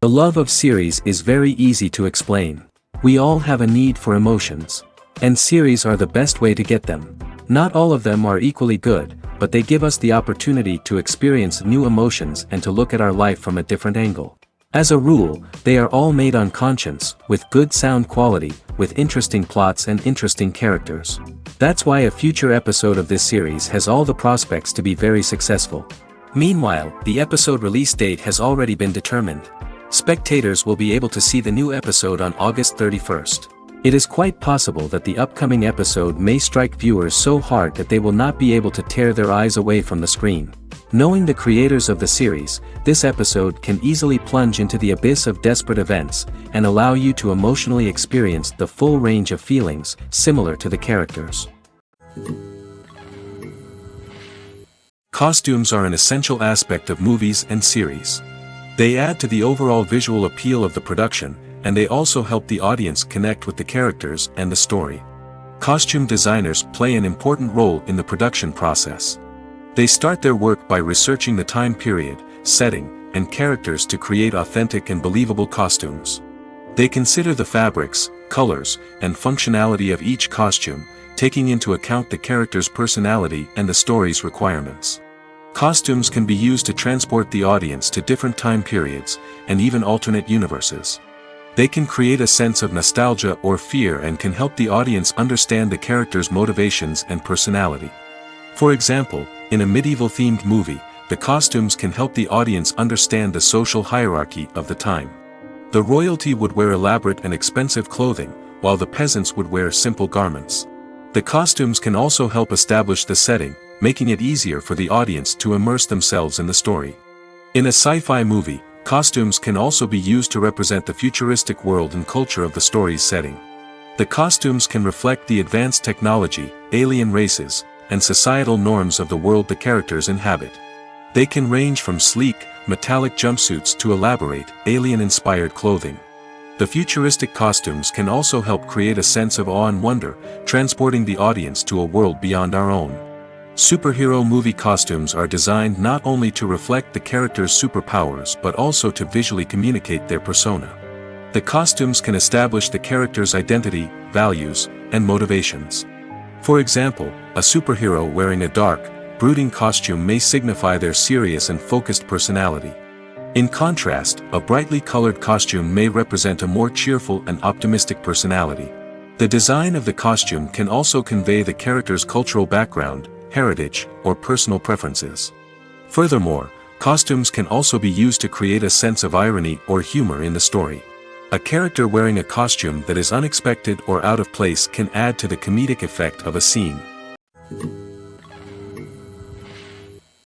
The love of series is very easy to explain. We all have a need for emotions. And series are the best way to get them. Not all of them are equally good, but they give us the opportunity to experience new emotions and to look at our life from a different angle. As a rule, they are all made on conscience, with good sound quality, with interesting plots and interesting characters. That's why a future episode of this series has all the prospects to be very successful. Meanwhile, the episode release date has already been determined. Spectators will be able to see the new episode on August 31st. It is quite possible that the upcoming episode may strike viewers so hard that they will not be able to tear their eyes away from the screen. Knowing the creators of the series, this episode can easily plunge into the abyss of desperate events, and allow you to emotionally experience the full range of feelings, similar to the characters. Costumes are an essential aspect of movies and series. They add to the overall visual appeal of the production, and they also help the audience connect with the characters and the story. Costume designers play an important role in the production process. They start their work by researching the time period, setting, and characters to create authentic and believable costumes. They consider the fabrics, colors, and functionality of each costume, taking into account the character's personality and the story's requirements. Costumes can be used to transport the audience to different time periods, and even alternate universes. They can create a sense of nostalgia or fear and can help the audience understand the character's motivations and personality. For example, in a medieval-themed movie, the costumes can help the audience understand the social hierarchy of the time. The royalty would wear elaborate and expensive clothing, while the peasants would wear simple garments. The costumes can also help establish the setting, making it easier for the audience to immerse themselves in the story. In a sci-fi movie, costumes can also be used to represent the futuristic world and culture of the story's setting. The costumes can reflect the advanced technology, alien races, and societal norms of the world the characters inhabit. They can range from sleek, metallic jumpsuits to elaborate, alien-inspired clothing. The futuristic costumes can also help create a sense of awe and wonder, transporting the audience to a world beyond our own. Superhero movie costumes are designed not only to reflect the character's superpowers but also to visually communicate their persona. The costumes can establish the character's identity, values, and motivations. For example, a superhero wearing a dark, brooding costume may signify their serious and focused personality. In contrast, a brightly colored costume may represent a more cheerful and optimistic personality. The design of the costume can also convey the character's cultural background, heritage, or personal preferences. Furthermore, costumes can also be used to create a sense of irony or humor in the story. A character wearing a costume that is unexpected or out of place can add to the comedic effect of a scene.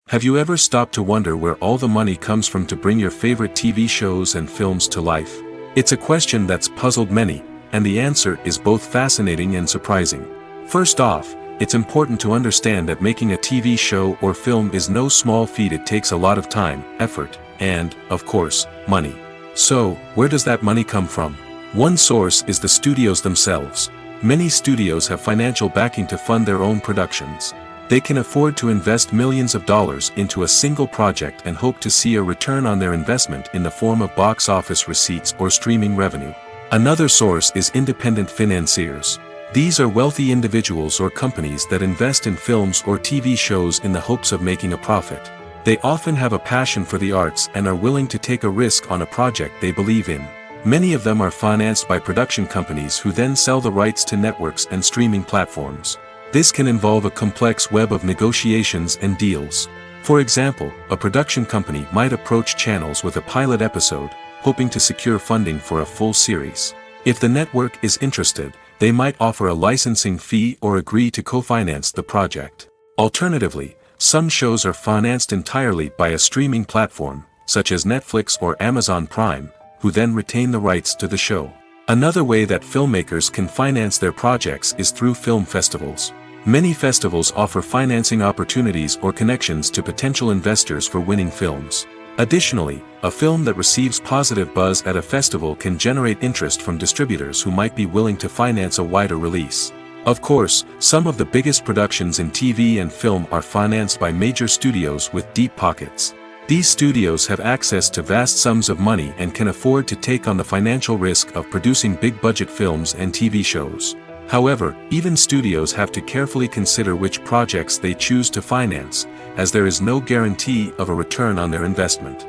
Have you ever stopped to wonder where all the money comes from to bring your favorite TV shows and films to life? It's a question that's puzzled many, and the answer is both fascinating and surprising. First off, it's important to understand that making a TV show or film is no small feat. It takes a lot of time, effort, and, of course, money. So, where does that money come from? One source is the studios themselves. Many studios have financial backing to fund their own productions. They can afford to invest millions of dollars into a single project and hope to see a return on their investment in the form of box office receipts or streaming revenue. Another source is independent financiers. These are wealthy individuals or companies that invest in films or TV shows in the hopes of making a profit. They often have a passion for the arts and are willing to take a risk on a project they believe in. Many of them are financed by production companies who then sell the rights to networks and streaming platforms. This can involve a complex web of negotiations and deals. For example, a production company might approach channels with a pilot episode, hoping to secure funding for a full series. If the network is interested, they might offer a licensing fee or agree to co-finance the project. Alternatively, some shows are financed entirely by a streaming platform, such as Netflix or Amazon Prime, who then retain the rights to the show. Another way that filmmakers can finance their projects is through film festivals. Many festivals offer financing opportunities or connections to potential investors for winning films. Additionally, a film that receives positive buzz at a festival can generate interest from distributors who might be willing to finance a wider release. Of course, some of the biggest productions in TV and film are financed by major studios with deep pockets. These studios have access to vast sums of money and can afford to take on the financial risk of producing big-budget films and TV shows. However, even studios have to carefully consider which projects they choose to finance, as there is no guarantee of a return on their investment.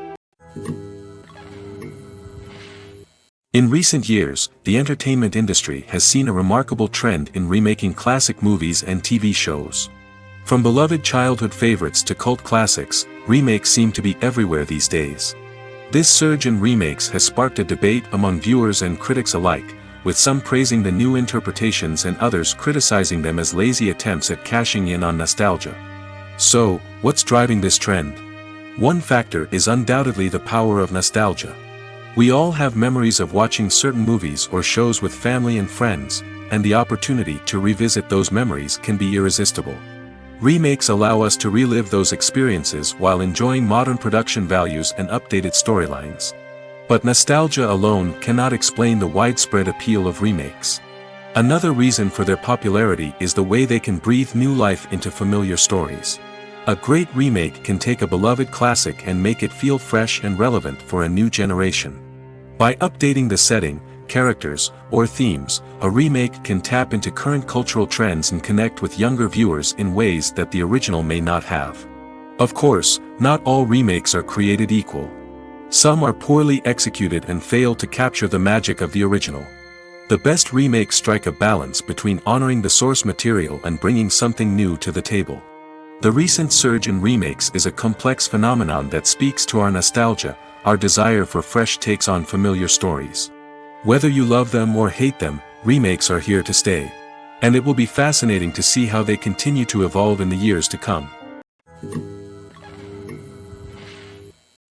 In recent years, the entertainment industry has seen a remarkable trend in remaking classic movies and TV shows. From beloved childhood favorites to cult classics, remakes seem to be everywhere these days. This surge in remakes has sparked a debate among viewers and critics alike, with some praising the new interpretations and others criticizing them as lazy attempts at cashing in on nostalgia. So, what's driving this trend? One factor is undoubtedly the power of nostalgia. We all have memories of watching certain movies or shows with family and friends, and the opportunity to revisit those memories can be irresistible. Remakes allow us to relive those experiences while enjoying modern production values and updated storylines. But nostalgia alone cannot explain the widespread appeal of remakes. Another reason for their popularity is the way they can breathe new life into familiar stories. A great remake can take a beloved classic and make it feel fresh and relevant for a new generation. By updating the setting, characters, or themes, a remake can tap into current cultural trends and connect with younger viewers in ways that the original may not have. Of course, not all remakes are created equal. Some are poorly executed and fail to capture the magic of the original. The best remakes strike a balance between honoring the source material and bringing something new to the table. The recent surge in remakes is a complex phenomenon that speaks to our nostalgia, our desire for fresh takes on familiar stories. Whether you love them or hate them, remakes are here to stay. And it will be fascinating to see how they continue to evolve in the years to come.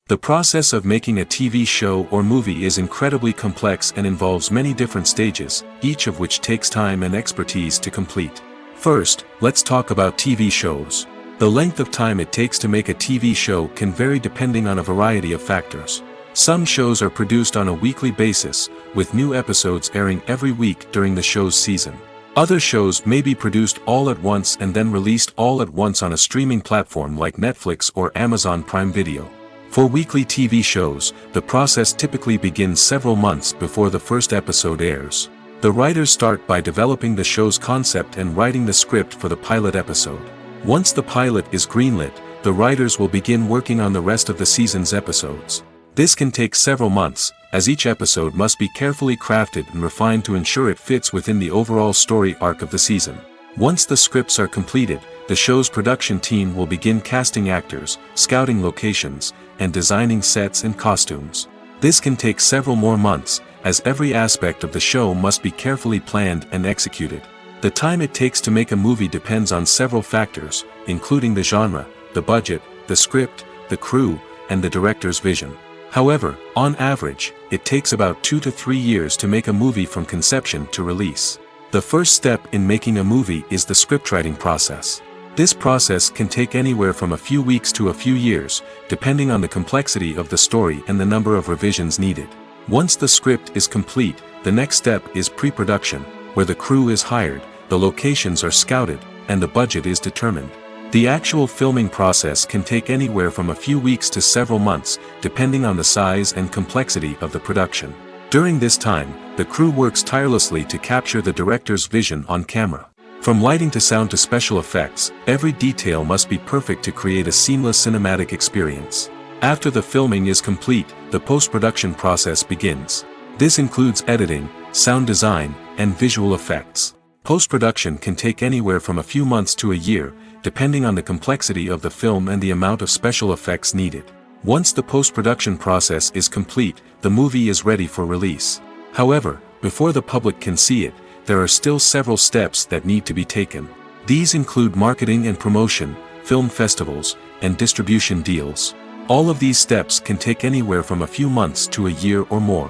The process of making a TV show or movie is incredibly complex and involves many different stages, each of which takes time and expertise to complete. First, let's talk about TV shows. The length of time it takes to make a TV show can vary depending on a variety of factors. Some shows are produced on a weekly basis, with new episodes airing every week during the show's season. Other shows may be produced all at once and then released all at once on a streaming platform like Netflix or Amazon Prime Video. For weekly TV shows, the process typically begins several months before the first episode airs. The writers start by developing the show's concept and writing the script for the pilot episode. Once the pilot is greenlit, the writers will begin working on the rest of the season's episodes. This can take several months, as each episode must be carefully crafted and refined to ensure it fits within the overall story arc of the season. Once the scripts are completed, the show's production team will begin casting actors, scouting locations, and designing sets and costumes. This can take several more months, as every aspect of the show must be carefully planned and executed. The time it takes to make a movie depends on several factors, including the genre, the budget, the script, the crew, and the director's vision. However, on average, it takes about 2 to 3 years to make a movie from conception to release. The first step in making a movie is the scriptwriting process. This process can take anywhere from a few weeks to a few years, depending on the complexity of the story and the number of revisions needed. Once the script is complete, the next step is pre-production, where the crew is hired, the locations are scouted, and the budget is determined. The actual filming process can take anywhere from a few weeks to several months, depending on the size and complexity of the production. During this time, the crew works tirelessly to capture the director's vision on camera. From lighting to sound to special effects, every detail must be perfect to create a seamless cinematic experience. After the filming is complete, the post-production process begins. This includes editing, sound design, and visual effects. Post-production can take anywhere from a few months to a year, depending on the complexity of the film and the amount of special effects needed. Once the post-production process is complete, the movie is ready for release. However, before the public can see it, there are still several steps that need to be taken. These include marketing and promotion, film festivals, and distribution deals. All of these steps can take anywhere from a few months to a year or more.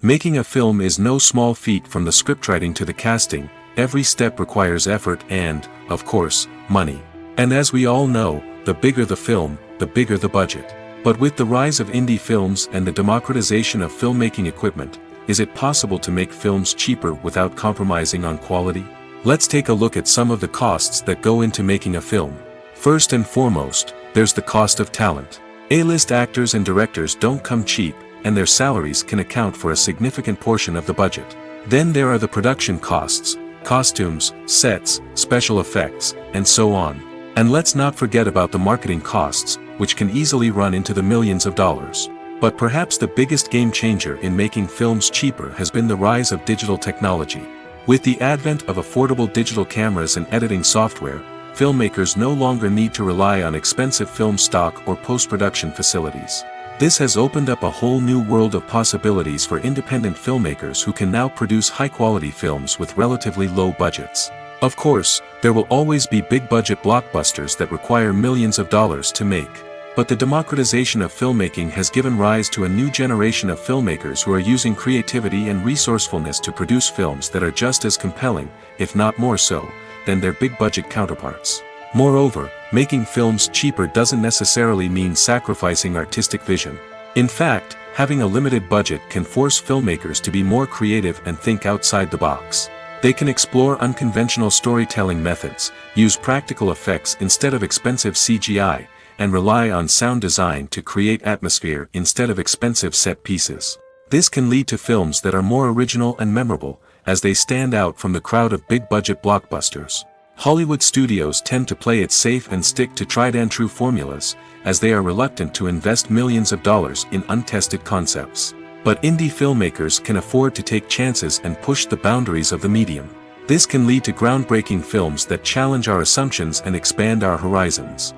Making a film is no small feat. From the scriptwriting to the casting, every step requires effort and, of course, money. And as we all know, the bigger the film, the bigger the budget. But with the rise of indie films and the democratization of filmmaking equipment, is it possible to make films cheaper without compromising on quality? Let's take a look at some of the costs that go into making a film. First and foremost, there's the cost of talent. A-list actors and directors don't come cheap, and their salaries can account for a significant portion of the budget. Then there are the production costs, costumes, sets, special effects, and so on. And let's not forget about the marketing costs, which can easily run into the millions of dollars. But perhaps the biggest game changer in making films cheaper has been the rise of digital technology. With the advent of affordable digital cameras and editing software, filmmakers no longer need to rely on expensive film stock or post-production facilities. This has opened up a whole new world of possibilities for independent filmmakers who can now produce high-quality films with relatively low budgets. Of course, there will always be big-budget blockbusters that require millions of dollars to make. But the democratization of filmmaking has given rise to a new generation of filmmakers who are using creativity and resourcefulness to produce films that are just as compelling, if not more so, than their big-budget counterparts. Moreover, making films cheaper doesn't necessarily mean sacrificing artistic vision. In fact, having a limited budget can force filmmakers to be more creative and think outside the box. They can explore unconventional storytelling methods, use practical effects instead of expensive CGI, and rely on sound design to create atmosphere instead of expensive set pieces. This can lead to films that are more original and memorable, as they stand out from the crowd of big-budget blockbusters. Hollywood studios tend to play it safe and stick to tried-and-true formulas, as they are reluctant to invest millions of dollars in untested concepts. But indie filmmakers can afford to take chances and push the boundaries of the medium. This can lead to groundbreaking films that challenge our assumptions and expand our horizons.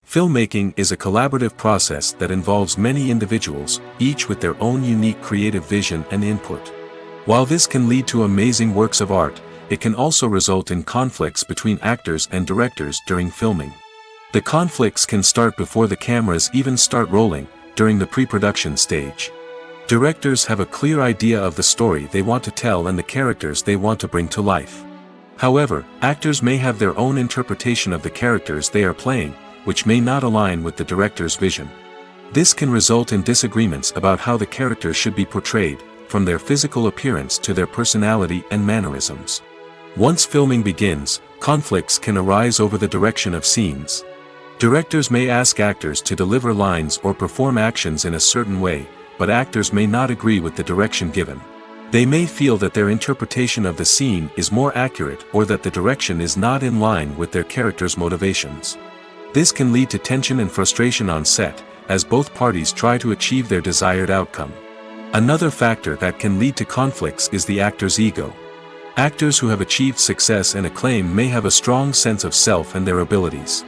Filmmaking is a collaborative process that involves many individuals, each with their own unique creative vision and input. While this can lead to amazing works of art, it can also result in conflicts between actors and directors during filming. The conflicts can start before the cameras even start rolling, during the pre-production stage. Directors have a clear idea of the story they want to tell and the characters they want to bring to life. However, actors may have their own interpretation of the characters they are playing, which may not align with the director's vision. This can result in disagreements about how the characters should be portrayed, from their physical appearance to their personality and mannerisms. Once filming begins, conflicts can arise over the direction of scenes. Directors may ask actors to deliver lines or perform actions in a certain way, but actors may not agree with the direction given. They may feel that their interpretation of the scene is more accurate or that the direction is not in line with their character's motivations. This can lead to tension and frustration on set, as both parties try to achieve their desired outcome. Another factor that can lead to conflicts is the actor's ego. Actors who have achieved success and acclaim may have a strong sense of self and their abilities.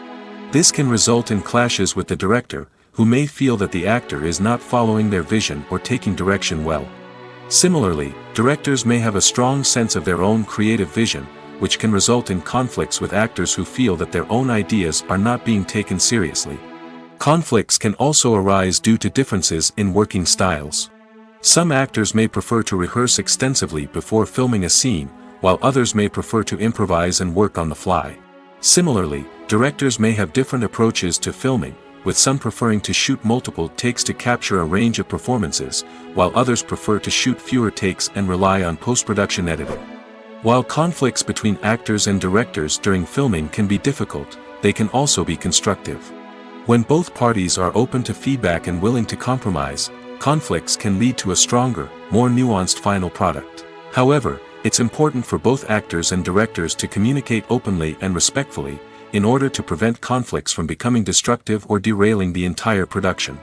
This can result in clashes with the director, who may feel that the actor is not following their vision or taking direction well. Similarly, directors may have a strong sense of their own creative vision, which can result in conflicts with actors who feel that their own ideas are not being taken seriously. Conflicts can also arise due to differences in working styles. Some actors may prefer to rehearse extensively before filming a scene, while others may prefer to improvise and work on the fly. Similarly, directors may have different approaches to filming, with some preferring to shoot multiple takes to capture a range of performances, while others prefer to shoot fewer takes and rely on post-production editing. While conflicts between actors and directors during filming can be difficult, they can also be constructive. When both parties are open to feedback and willing to compromise, conflicts can lead to a stronger, more nuanced final product. However, it's important for both actors and directors to communicate openly and respectfully, in order to prevent conflicts from becoming destructive or derailing the entire production.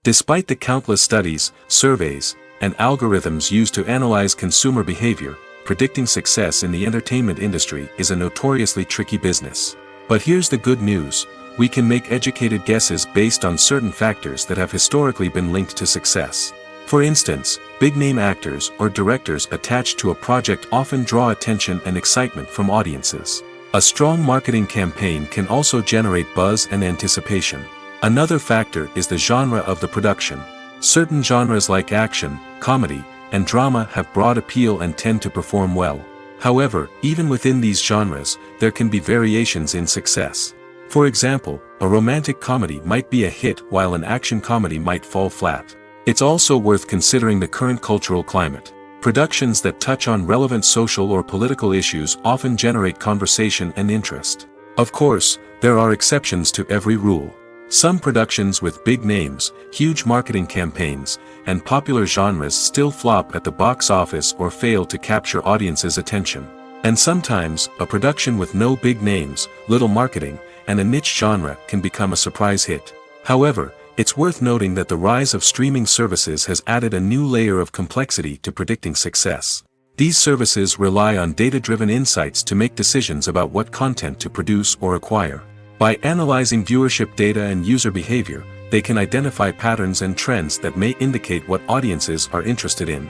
Despite the countless studies, surveys, and algorithms used to analyze consumer behavior, predicting success in the entertainment industry is a notoriously tricky business. But here's the good news: we can make educated guesses based on certain factors that have historically been linked to success. For instance, big-name actors or directors attached to a project often draw attention and excitement from audiences. A strong marketing campaign can also generate buzz and anticipation. Another factor is the genre of the production. Certain genres like action, comedy, and drama have broad appeal and tend to perform well. However, even within these genres, there can be variations in success. For example, a romantic comedy might be a hit while an action comedy might fall flat. It's also worth considering the current cultural climate. Productions that touch on relevant social or political issues often generate conversation and interest. Of course, there are exceptions to every rule. Some productions with big names, huge marketing campaigns, and popular genres still flop at the box office or fail to capture audiences' attention. And sometimes, a production with no big names, little marketing, and a niche genre can become a surprise hit. However, it's worth noting that the rise of streaming services has added a new layer of complexity to predicting success. These services rely on data-driven insights to make decisions about what content to produce or acquire. By analyzing viewership data and user behavior, they can identify patterns and trends that may indicate what audiences are interested in.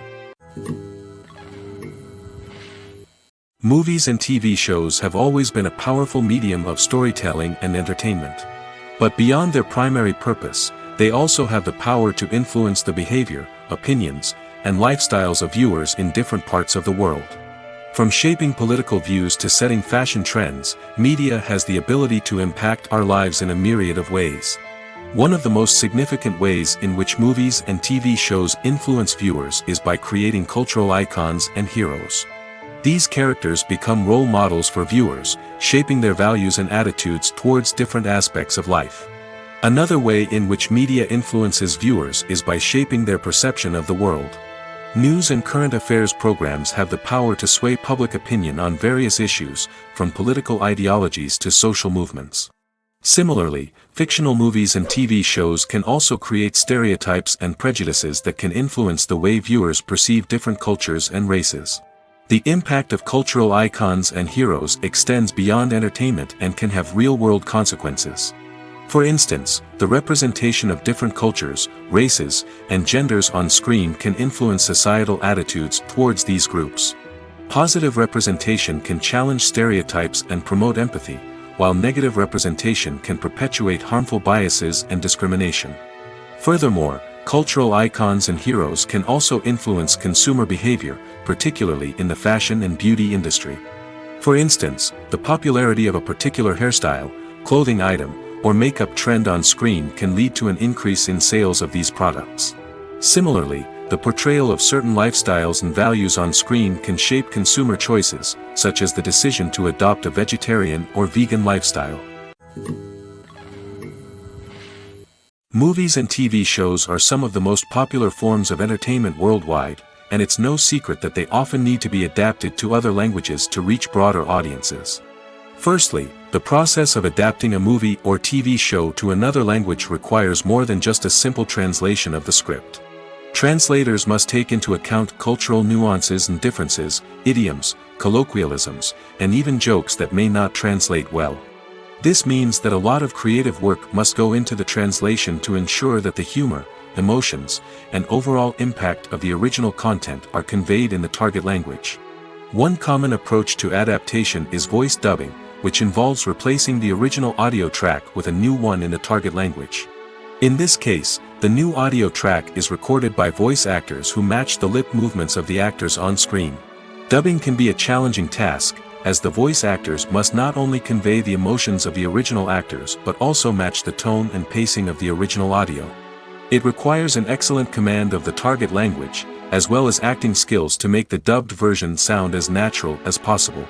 Movies and TV shows have always been a powerful medium of storytelling and entertainment. But beyond their primary purpose, they also have the power to influence the behavior, opinions, and lifestyles of viewers in different parts of the world. From shaping political views to setting fashion trends, media has the ability to impact our lives in a myriad of ways. One of the most significant ways in which movies and TV shows influence viewers is by creating cultural icons and heroes. These characters become role models for viewers, shaping their values and attitudes towards different aspects of life. Another way in which media influences viewers is by shaping their perception of the world. News and current affairs programs have the power to sway public opinion on various issues, from political ideologies to social movements. Similarly, fictional movies and TV shows can also create stereotypes and prejudices that can influence the way viewers perceive different cultures and races. The impact of cultural icons and heroes extends beyond entertainment and can have real-world consequences. For instance, the representation of different cultures, races, and genders on screen can influence societal attitudes towards these groups. Positive representation can challenge stereotypes and promote empathy, while negative representation can perpetuate harmful biases and discrimination. Furthermore, cultural icons and heroes can also influence consumer behavior, particularly in the fashion and beauty industry. For instance, the popularity of a particular hairstyle, clothing item, or makeup trend on screen can lead to an increase in sales of these products. Similarly, the portrayal of certain lifestyles and values on screen can shape consumer choices, such as the decision to adopt a vegetarian or vegan lifestyle. Movies and TV shows are some of the most popular forms of entertainment worldwide, and it's no secret that they often need to be adapted to other languages to reach broader audiences. Firstly, the process of adapting a movie or TV show to another language requires more than just a simple translation of the script. Translators must take into account cultural nuances and differences, idioms, colloquialisms, and even jokes that may not translate well. This means that a lot of creative work must go into the translation to ensure that the humor, emotions, and overall impact of the original content are conveyed in the target language. One common approach to adaptation is voice dubbing, which involves replacing the original audio track with a new one in the target language. In this case, the new audio track is recorded by voice actors who match the lip movements of the actors on screen. Dubbing can be a challenging task, as the voice actors must not only convey the emotions of the original actors but also match the tone and pacing of the original audio. It requires an excellent command of the target language, as well as acting skills to make the dubbed version sound as natural as possible.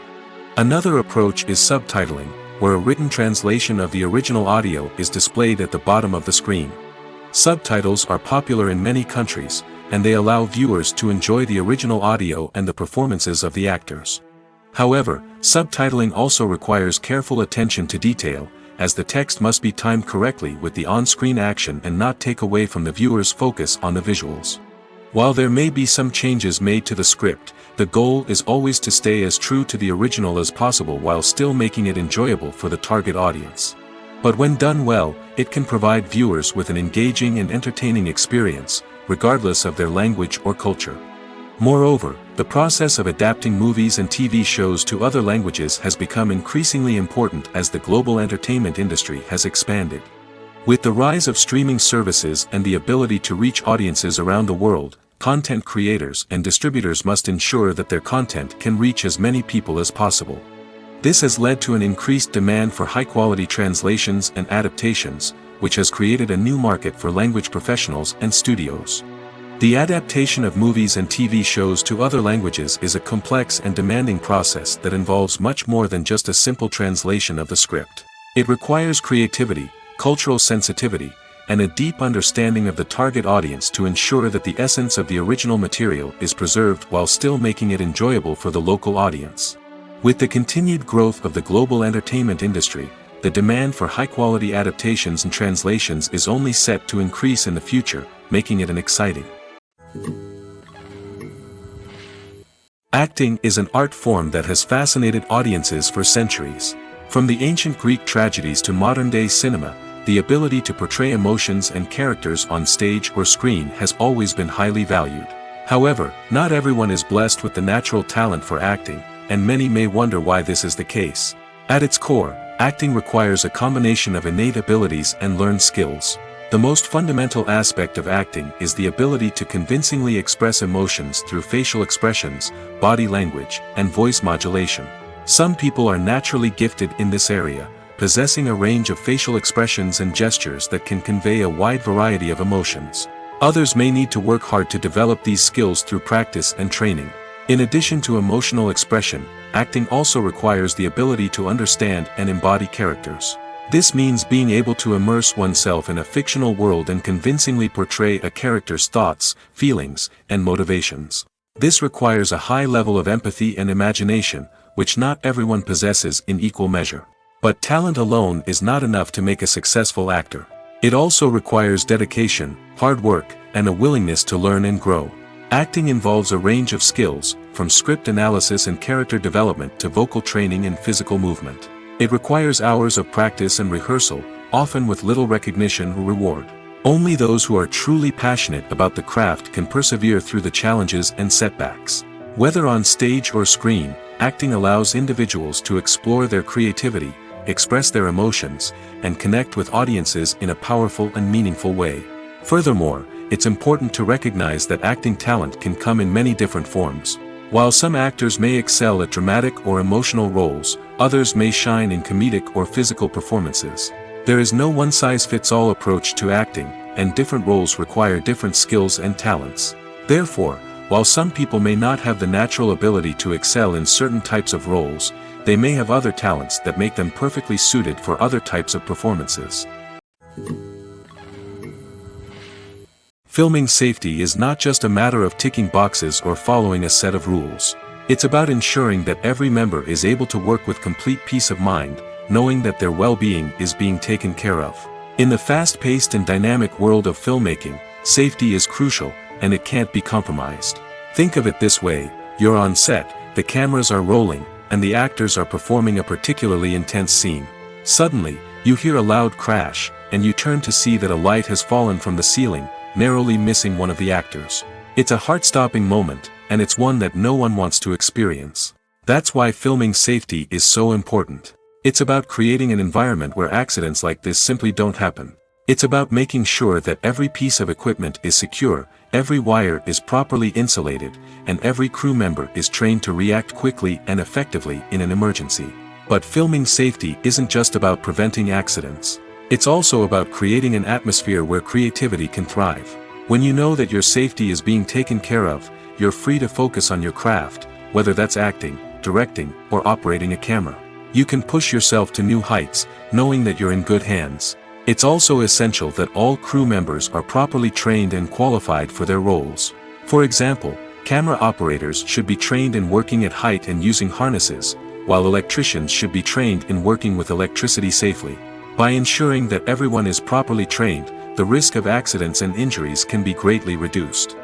Another approach is subtitling, where a written translation of the original audio is displayed at the bottom of the screen. Subtitles are popular in many countries, and they allow viewers to enjoy the original audio and the performances of the actors. However, subtitling also requires careful attention to detail, as the text must be timed correctly with the on-screen action and not take away from the viewer's focus on the visuals. While there may be some changes made to the script, the goal is always to stay as true to the original as possible while still making it enjoyable for the target audience. But when done well, it can provide viewers with an engaging and entertaining experience, regardless of their language or culture. Moreover, the process of adapting movies and TV shows to other languages has become increasingly important as the global entertainment industry has expanded. With the rise of streaming services and the ability to reach audiences around the world, content creators and distributors must ensure that their content can reach as many people as possible. This has led to an increased demand for high-quality translations and adaptations, which has created a new market for language professionals and studios. The adaptation of movies and TV shows to other languages is a complex and demanding process that involves much more than just a simple translation of the script. It requires creativity, cultural sensitivity, and a deep understanding of the target audience to ensure that the essence of the original material is preserved while still making it enjoyable for the local audience. With the continued growth of the global entertainment industry, the demand for high-quality adaptations and translations is only set to increase in the future, making it an exciting. Acting is an art form that has fascinated audiences for centuries. From the ancient Greek tragedies to modern-day cinema, the ability to portray emotions and characters on stage or screen has always been highly valued. However, not everyone is blessed with the natural talent for acting, and many may wonder why this is the case. At its core, acting requires a combination of innate abilities and learned skills. The most fundamental aspect of acting is the ability to convincingly express emotions through facial expressions, body language, and voice modulation. Some people are naturally gifted in this area, possessing a range of facial expressions and gestures that can convey a wide variety of emotions. Others may need to work hard to develop these skills through practice and training. In addition to emotional expression, acting also requires the ability to understand and embody characters. This means being able to immerse oneself in a fictional world and convincingly portray a character's thoughts, feelings, and motivations. This requires a high level of empathy and imagination, which not everyone possesses in equal measure. But talent alone is not enough to make a successful actor. It also requires dedication, hard work, and a willingness to learn and grow. Acting involves a range of skills, from script analysis and character development to vocal training and physical movement. It requires hours of practice and rehearsal, often with little recognition or reward. Only those who are truly passionate about the craft can persevere through the challenges and setbacks. Whether on stage or screen, acting allows individuals to explore their creativity, express their emotions, and connect with audiences in a powerful and meaningful way. Furthermore, it's important to recognize that acting talent can come in many different forms. While some actors may excel at dramatic or emotional roles, others may shine in comedic or physical performances. There is no one-size-fits-all approach to acting, and different roles require different skills and talents. Therefore, while some people may not have the natural ability to excel in certain types of roles, they may have other talents that make them perfectly suited for other types of performances. Filming safety is not just a matter of ticking boxes or following a set of rules. It's about ensuring that every member is able to work with complete peace of mind, knowing that their well-being is being taken care of. In the fast-paced and dynamic world of filmmaking, safety is crucial, and it can't be compromised. Think of it this way: you're on set, the cameras are rolling, and the actors are performing a particularly intense scene. Suddenly, you hear a loud crash, and you turn to see that a light has fallen from the ceiling, narrowly missing one of the actors. It's a heart-stopping moment, and it's one that no one wants to experience. That's why filming safety is so important. It's about creating an environment where accidents like this simply don't happen. It's about making sure that every piece of equipment is secure, every wire is properly insulated, and every crew member is trained to react quickly and effectively in an emergency. But filming safety isn't just about preventing accidents. It's also about creating an atmosphere where creativity can thrive. When you know that your safety is being taken care of, you're free to focus on your craft, whether that's acting, directing, or operating a camera. You can push yourself to new heights, knowing that you're in good hands. It's also essential that all crew members are properly trained and qualified for their roles. For example, camera operators should be trained in working at height and using harnesses, while electricians should be trained in working with electricity safely. By ensuring that everyone is properly trained, the risk of accidents and injuries can be greatly reduced.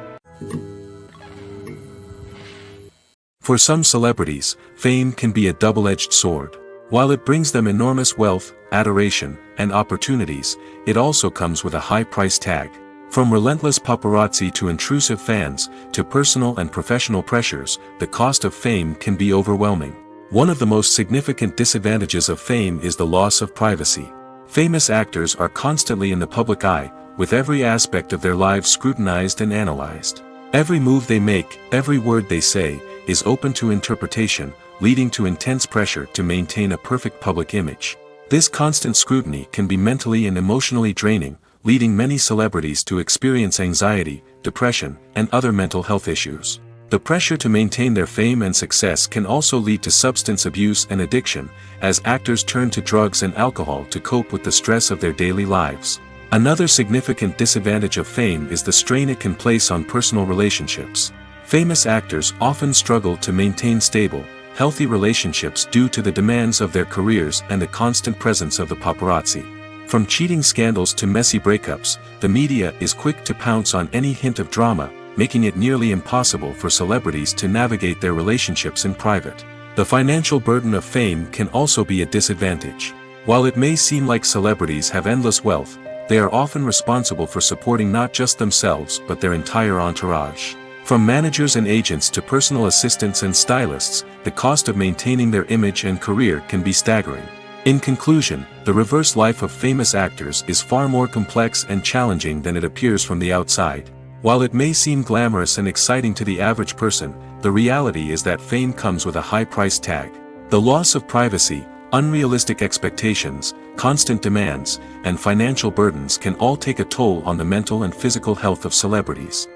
For some celebrities, fame can be a double-edged sword. While it brings them enormous wealth, adoration, and opportunities, it also comes with a high price tag. From relentless paparazzi to intrusive fans, to personal and professional pressures, the cost of fame can be overwhelming. One of the most significant disadvantages of fame is the loss of privacy. Famous actors are constantly in the public eye, with every aspect of their lives scrutinized and analyzed. Every move they make, every word they say, is open to interpretation, leading to intense pressure to maintain a perfect public image. This constant scrutiny can be mentally and emotionally draining, leading many celebrities to experience anxiety, depression, and other mental health issues. The pressure to maintain their fame and success can also lead to substance abuse and addiction, as actors turn to drugs and alcohol to cope with the stress of their daily lives. Another significant disadvantage of fame is the strain it can place on personal relationships. Famous actors often struggle to maintain stable, healthy relationships due to the demands of their careers and the constant presence of the paparazzi. From cheating scandals to messy breakups, the media is quick to pounce on any hint of drama, making it nearly impossible for celebrities to navigate their relationships in private. The financial burden of fame can also be a disadvantage. While it may seem like celebrities have endless wealth, they are often responsible for supporting not just themselves but their entire entourage. From managers and agents to personal assistants and stylists, the cost of maintaining their image and career can be staggering. In conclusion, the reverse life of famous actors is far more complex and challenging than it appears from the outside. While it may seem glamorous and exciting to the average person, the reality is that fame comes with a high price tag. The loss of privacy, unrealistic expectations, constant demands, and financial burdens can all take a toll on the mental and physical health of celebrities.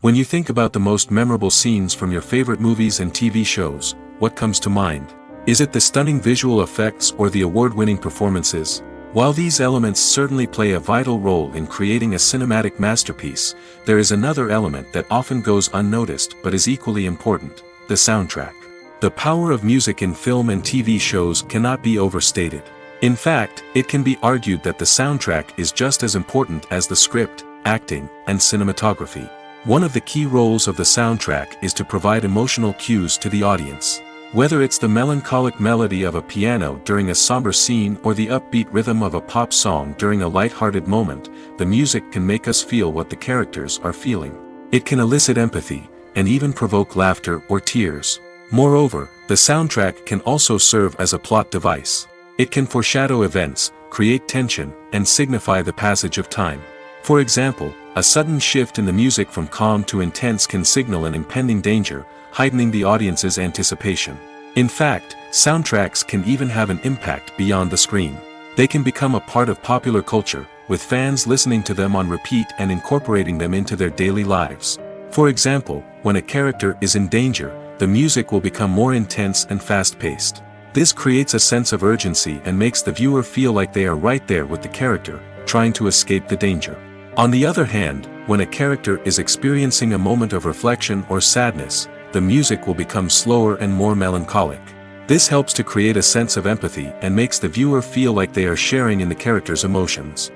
When you think about the most memorable scenes from your favorite movies and TV shows, what comes to mind? Is it the stunning visual effects or the award-winning performances? While these elements certainly play a vital role in creating a cinematic masterpiece, there is another element that often goes unnoticed but is equally important: the soundtrack. The power of music in film and TV shows cannot be overstated. In fact, it can be argued that the soundtrack is just as important as the script, acting, and cinematography. One of the key roles of the soundtrack is to provide emotional cues to the audience. Whether it's the melancholic melody of a piano during a somber scene or the upbeat rhythm of a pop song during a light-hearted moment, the music can make us feel what the characters are feeling. It can elicit empathy, and even provoke laughter or tears. Moreover, the soundtrack can also serve as a plot device. It can foreshadow events, create tension, and signify the passage of time. For example, a sudden shift in the music from calm to intense can signal an impending danger, heightening the audience's anticipation. In fact, soundtracks can even have an impact beyond the screen. They can become a part of popular culture, with fans listening to them on repeat and incorporating them into their daily lives. For example, when a character is in danger, the music will become more intense and fast-paced. This creates a sense of urgency and makes the viewer feel like they are right there with the character, trying to escape the danger. On the other hand, when a character is experiencing a moment of reflection or sadness, the music will become slower and more melancholic. This helps to create a sense of empathy and makes the viewer feel like they are sharing in the character's emotions.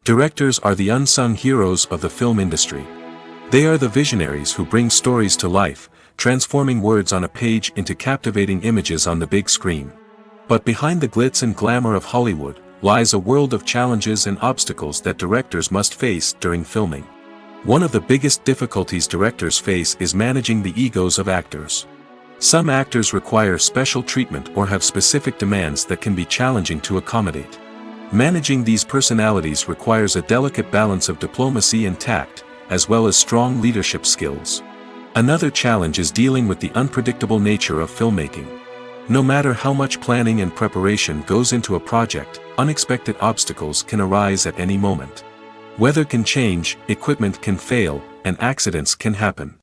Directors are the unsung heroes of the film industry. They are the visionaries who bring stories to life, transforming words on a page into captivating images on the big screen. But behind the glitz and glamour of Hollywood lies a world of challenges and obstacles that directors must face during filming. One of the biggest difficulties directors face is managing the egos of actors. Some actors require special treatment or have specific demands that can be challenging to accommodate. Managing these personalities requires a delicate balance of diplomacy and tact, as well as strong leadership skills. Another challenge is dealing with the unpredictable nature of filmmaking. No matter how much planning and preparation goes into a project, unexpected obstacles can arise at any moment. Weather can change, equipment can fail, and accidents can happen.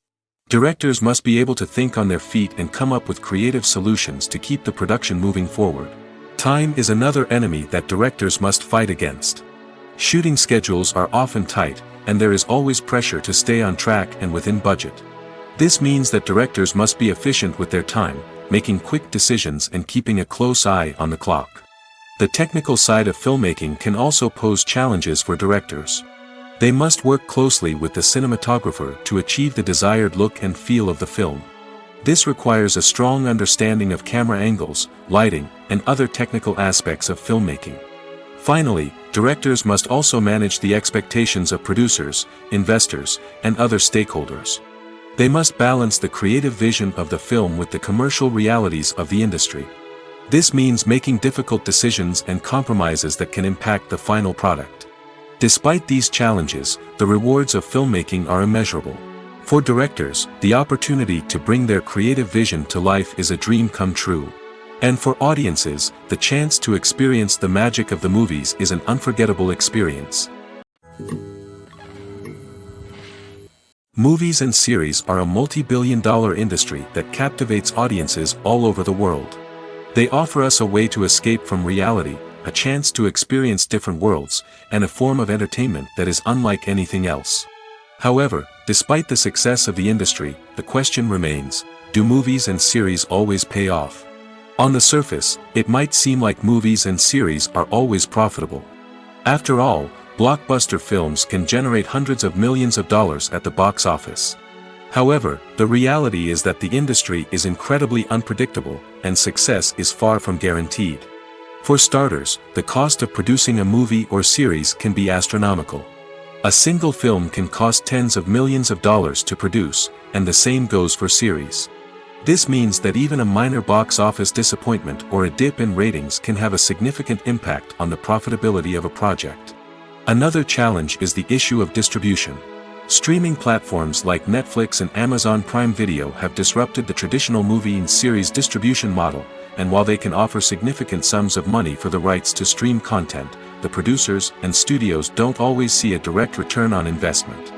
Directors must be able to think on their feet and come up with creative solutions to keep the production moving forward. Time is another enemy that directors must fight against. Shooting schedules are often tight, and there is always pressure to stay on track and within budget. This means that directors must be efficient with their time, making quick decisions and keeping a close eye on the clock. The technical side of filmmaking can also pose challenges for directors. They must work closely with the cinematographer to achieve the desired look and feel of the film. This requires a strong understanding of camera angles, lighting, and other technical aspects of filmmaking. Finally, directors must also manage the expectations of producers, investors, and other stakeholders. They must balance the creative vision of the film with the commercial realities of the industry. This means making difficult decisions and compromises that can impact the final product. Despite these challenges, the rewards of filmmaking are immeasurable. For directors, the opportunity to bring their creative vision to life is a dream come true. And for audiences, the chance to experience the magic of the movies is an unforgettable experience. Movies and series are a multi-billion-dollar industry that captivates audiences all over the world. They offer us a way to escape from reality, a chance to experience different worlds, and a form of entertainment that is unlike anything else. However, despite the success of the industry, the question remains, do movies and series always pay off? On the surface, it might seem like movies and series are always profitable. After all, blockbuster films can generate hundreds of millions of dollars at the box office. However, the reality is that the industry is incredibly unpredictable, and success is far from guaranteed. For starters, the cost of producing a movie or series can be astronomical. A single film can cost tens of millions of dollars to produce, and the same goes for series. This means that even a minor box office disappointment or a dip in ratings can have a significant impact on the profitability of a project. Another challenge is the issue of distribution. Streaming platforms like Netflix and Amazon Prime Video have disrupted the traditional movie and series distribution model, and while they can offer significant sums of money for the rights to stream content, the producers and studios don't always see a direct return on investment.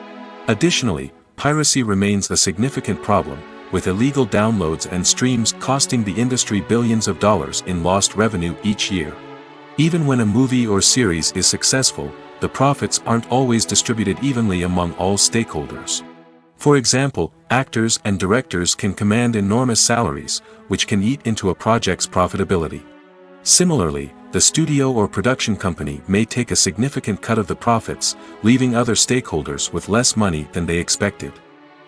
Additionally, piracy remains a significant problem, with illegal downloads and streams costing the industry billions of dollars in lost revenue each year. Even when a movie or series is successful, the profits aren't always distributed evenly among all stakeholders. For example, actors and directors can command enormous salaries, which can eat into a project's profitability. Similarly, the studio or production company may take a significant cut of the profits, leaving other stakeholders with less money than they expected.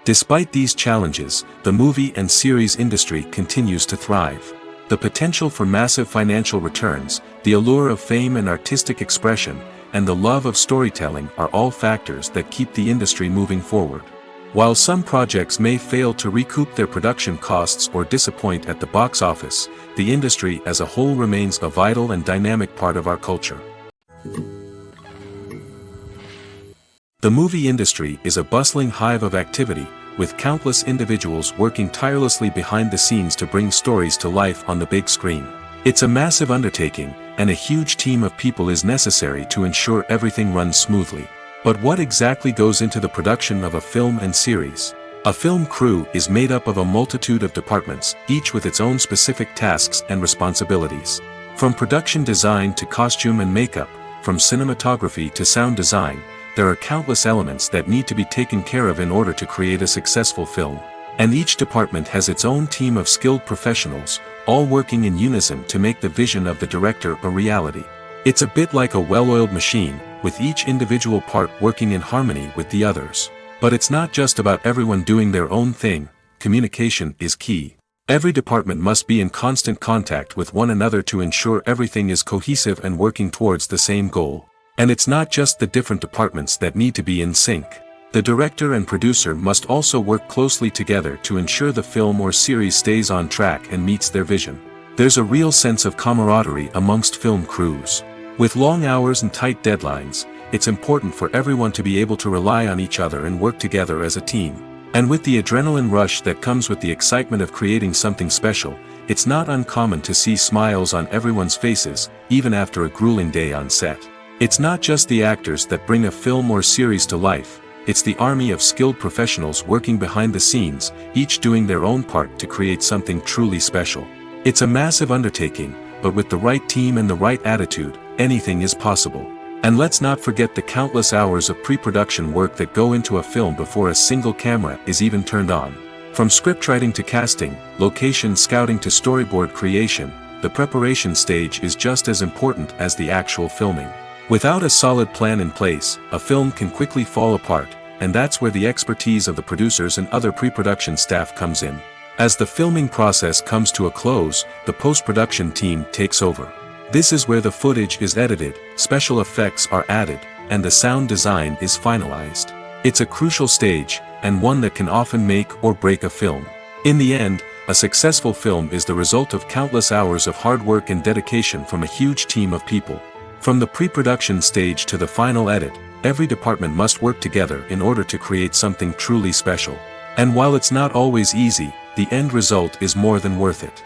Despite these challenges, the movie and series industry continues to thrive. The potential for massive financial returns, the allure of fame and artistic expression, and the love of storytelling are all factors that keep the industry moving forward. While some projects may fail to recoup their production costs or disappoint at the box office, the industry as a whole remains a vital and dynamic part of our culture. The movie industry is a bustling hive of activity, with countless individuals working tirelessly behind the scenes to bring stories to life on the big screen. It's a massive undertaking, and a huge team of people is necessary to ensure everything runs smoothly. But what exactly goes into the production of a film and series? A film crew is made up of a multitude of departments, each with its own specific tasks and responsibilities. From production design to costume and makeup, from cinematography to sound design, there are countless elements that need to be taken care of in order to create a successful film. And each department has its own team of skilled professionals, all working in unison to make the vision of the director a reality. It's a bit like a well-oiled machine, with each individual part working in harmony with the others. But it's not just about everyone doing their own thing, communication is key. Every department must be in constant contact with one another to ensure everything is cohesive and working towards the same goal. And it's not just the different departments that need to be in sync. The director and producer must also work closely together to ensure the film or series stays on track and meets their vision. There's a real sense of camaraderie amongst film crews. With long hours and tight deadlines, it's important for everyone to be able to rely on each other and work together as a team. And with the adrenaline rush that comes with the excitement of creating something special, it's not uncommon to see smiles on everyone's faces, even after a grueling day on set. It's not just the actors that bring a film or series to life, it's the army of skilled professionals working behind the scenes, each doing their own part to create something truly special. It's a massive undertaking, but with the right team and the right attitude, anything is possible. And let's not forget the countless hours of pre-production work that go into a film before a single camera is even turned on. From scriptwriting to casting, location scouting to storyboard creation, the preparation stage is just as important as the actual filming. Without a solid plan in place, a film can quickly fall apart, and that's where the expertise of the producers and other pre-production staff comes in. As the filming process comes to a close, the post-production team takes over. This is where the footage is edited, special effects are added, and the sound design is finalized. It's a crucial stage, and one that can often make or break a film. In the end, a successful film is the result of countless hours of hard work and dedication from a huge team of people. From the pre-production stage to the final edit, every department must work together in order to create something truly special. And while it's not always easy, the end result is more than worth it.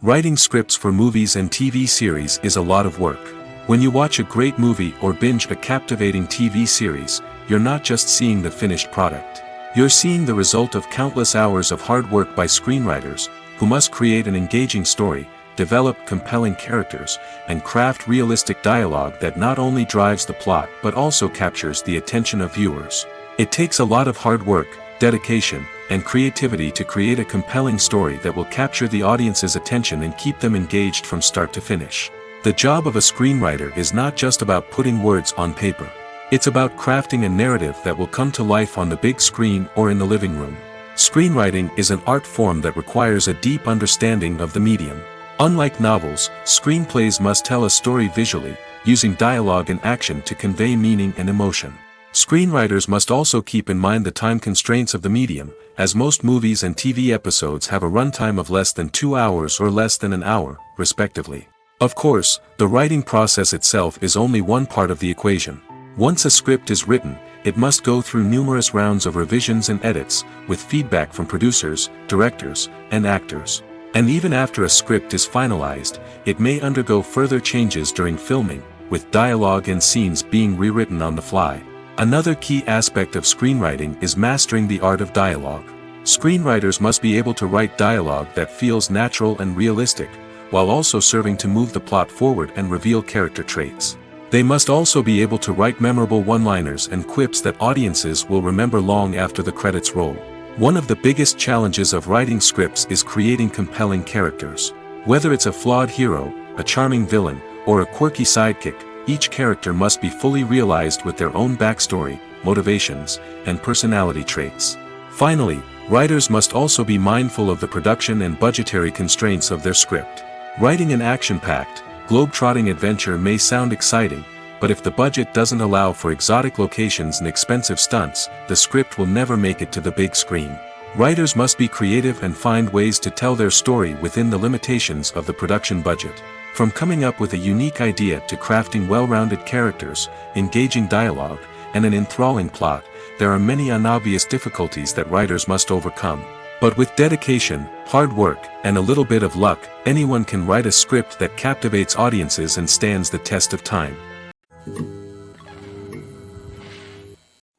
Writing scripts for movies and TV series is a lot of work. When you watch a great movie or binge a captivating TV series, you're not just seeing the finished product. You're seeing the result of countless hours of hard work by screenwriters, who must create an engaging story, develop compelling characters, and craft realistic dialogue that not only drives the plot but also captures the attention of viewers. It takes a lot of hard work, dedication, and creativity to create a compelling story that will capture the audience's attention and keep them engaged from start to finish. The job of a screenwriter is not just about putting words on paper. It's about crafting a narrative that will come to life on the big screen or in the living room. Screenwriting is an art form that requires a deep understanding of the medium. Unlike novels, screenplays must tell a story visually, using dialogue and action to convey meaning and emotion. Screenwriters must also keep in mind the time constraints of the medium, as most movies and TV episodes have a runtime of less than 2 hours or less than an hour, respectively. Of course, the writing process itself is only one part of the equation. Once a script is written, it must go through numerous rounds of revisions and edits, with feedback from producers, directors, and actors. And even after a script is finalized, it may undergo further changes during filming, with dialogue and scenes being rewritten on the fly. Another key aspect of screenwriting is mastering the art of dialogue. Screenwriters must be able to write dialogue that feels natural and realistic, while also serving to move the plot forward and reveal character traits. They must also be able to write memorable one-liners and quips that audiences will remember long after the credits roll. One of the biggest challenges of writing scripts is creating compelling characters. Whether it's a flawed hero, a charming villain, or a quirky sidekick, each character must be fully realized with their own backstory, motivations, and personality traits. Finally, writers must also be mindful of the production and budgetary constraints of their script. Writing an action-packed, globe-trotting adventure may sound exciting, but if the budget doesn't allow for exotic locations and expensive stunts, the script will never make it to the big screen. Writers must be creative and find ways to tell their story within the limitations of the production budget. From coming up with a unique idea to crafting well-rounded characters, engaging dialogue, and an enthralling plot, there are many unobvious difficulties that writers must overcome. But with dedication, hard work, and a little bit of luck, anyone can write a script that captivates audiences and stands the test of time.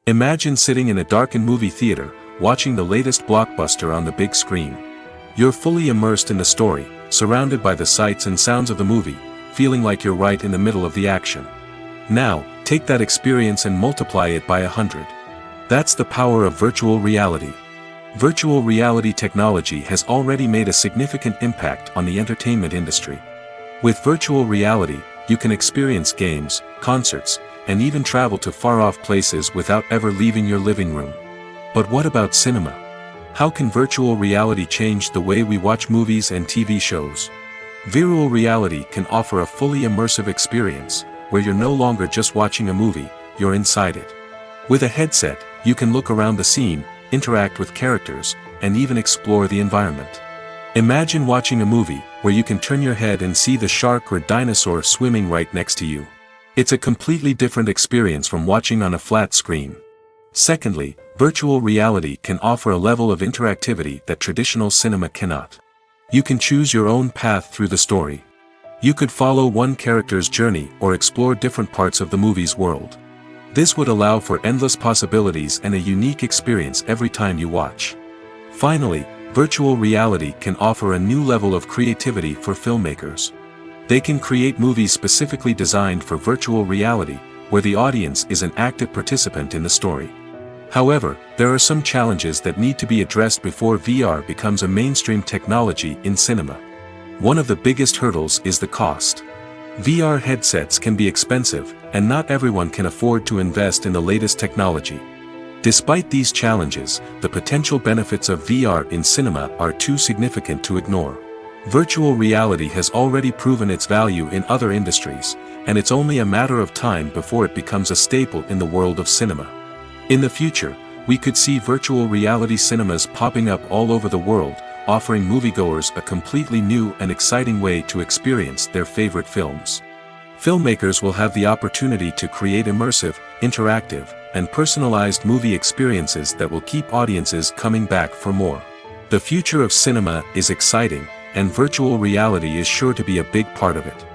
Imagine sitting in a darkened movie theater, watching the latest blockbuster on the big screen. You're fully immersed in the story, surrounded by the sights and sounds of the movie, feeling like you're right in the middle of the action. Now, take that experience and multiply it by 100. That's the power of virtual reality. Virtual reality technology has already made a significant impact on the entertainment industry. With virtual reality, you can experience games, concerts, and even travel to far-off places without ever leaving your living room. But what about cinema? How can virtual reality change the way we watch movies and TV shows? Virtual reality can offer a fully immersive experience, where you're no longer just watching a movie, you're inside it. With a headset, you can look around the scene, interact with characters, and even explore the environment. Imagine watching a movie where you can turn your head and see the shark or dinosaur swimming right next to you. It's a completely different experience from watching on a flat screen. Secondly, virtual reality can offer a level of interactivity that traditional cinema cannot. You can choose your own path through the story. You could follow one character's journey or explore different parts of the movie's world. This would allow for endless possibilities and a unique experience every time you watch. Finally, virtual reality can offer a new level of creativity for filmmakers. They can create movies specifically designed for virtual reality, where the audience is an active participant in the story. However, there are some challenges that need to be addressed before VR becomes a mainstream technology in cinema. One of the biggest hurdles is the cost. VR headsets can be expensive, and not everyone can afford to invest in the latest technology. Despite these challenges, the potential benefits of VR in cinema are too significant to ignore. Virtual reality has already proven its value in other industries, and it's only a matter of time before it becomes a staple in the world of cinema. In the future, we could see virtual reality cinemas popping up all over the world, offering moviegoers a completely new and exciting way to experience their favorite films. Filmmakers will have the opportunity to create immersive, interactive, and personalized movie experiences that will keep audiences coming back for more. The future of cinema is exciting, and virtual reality is sure to be a big part of it.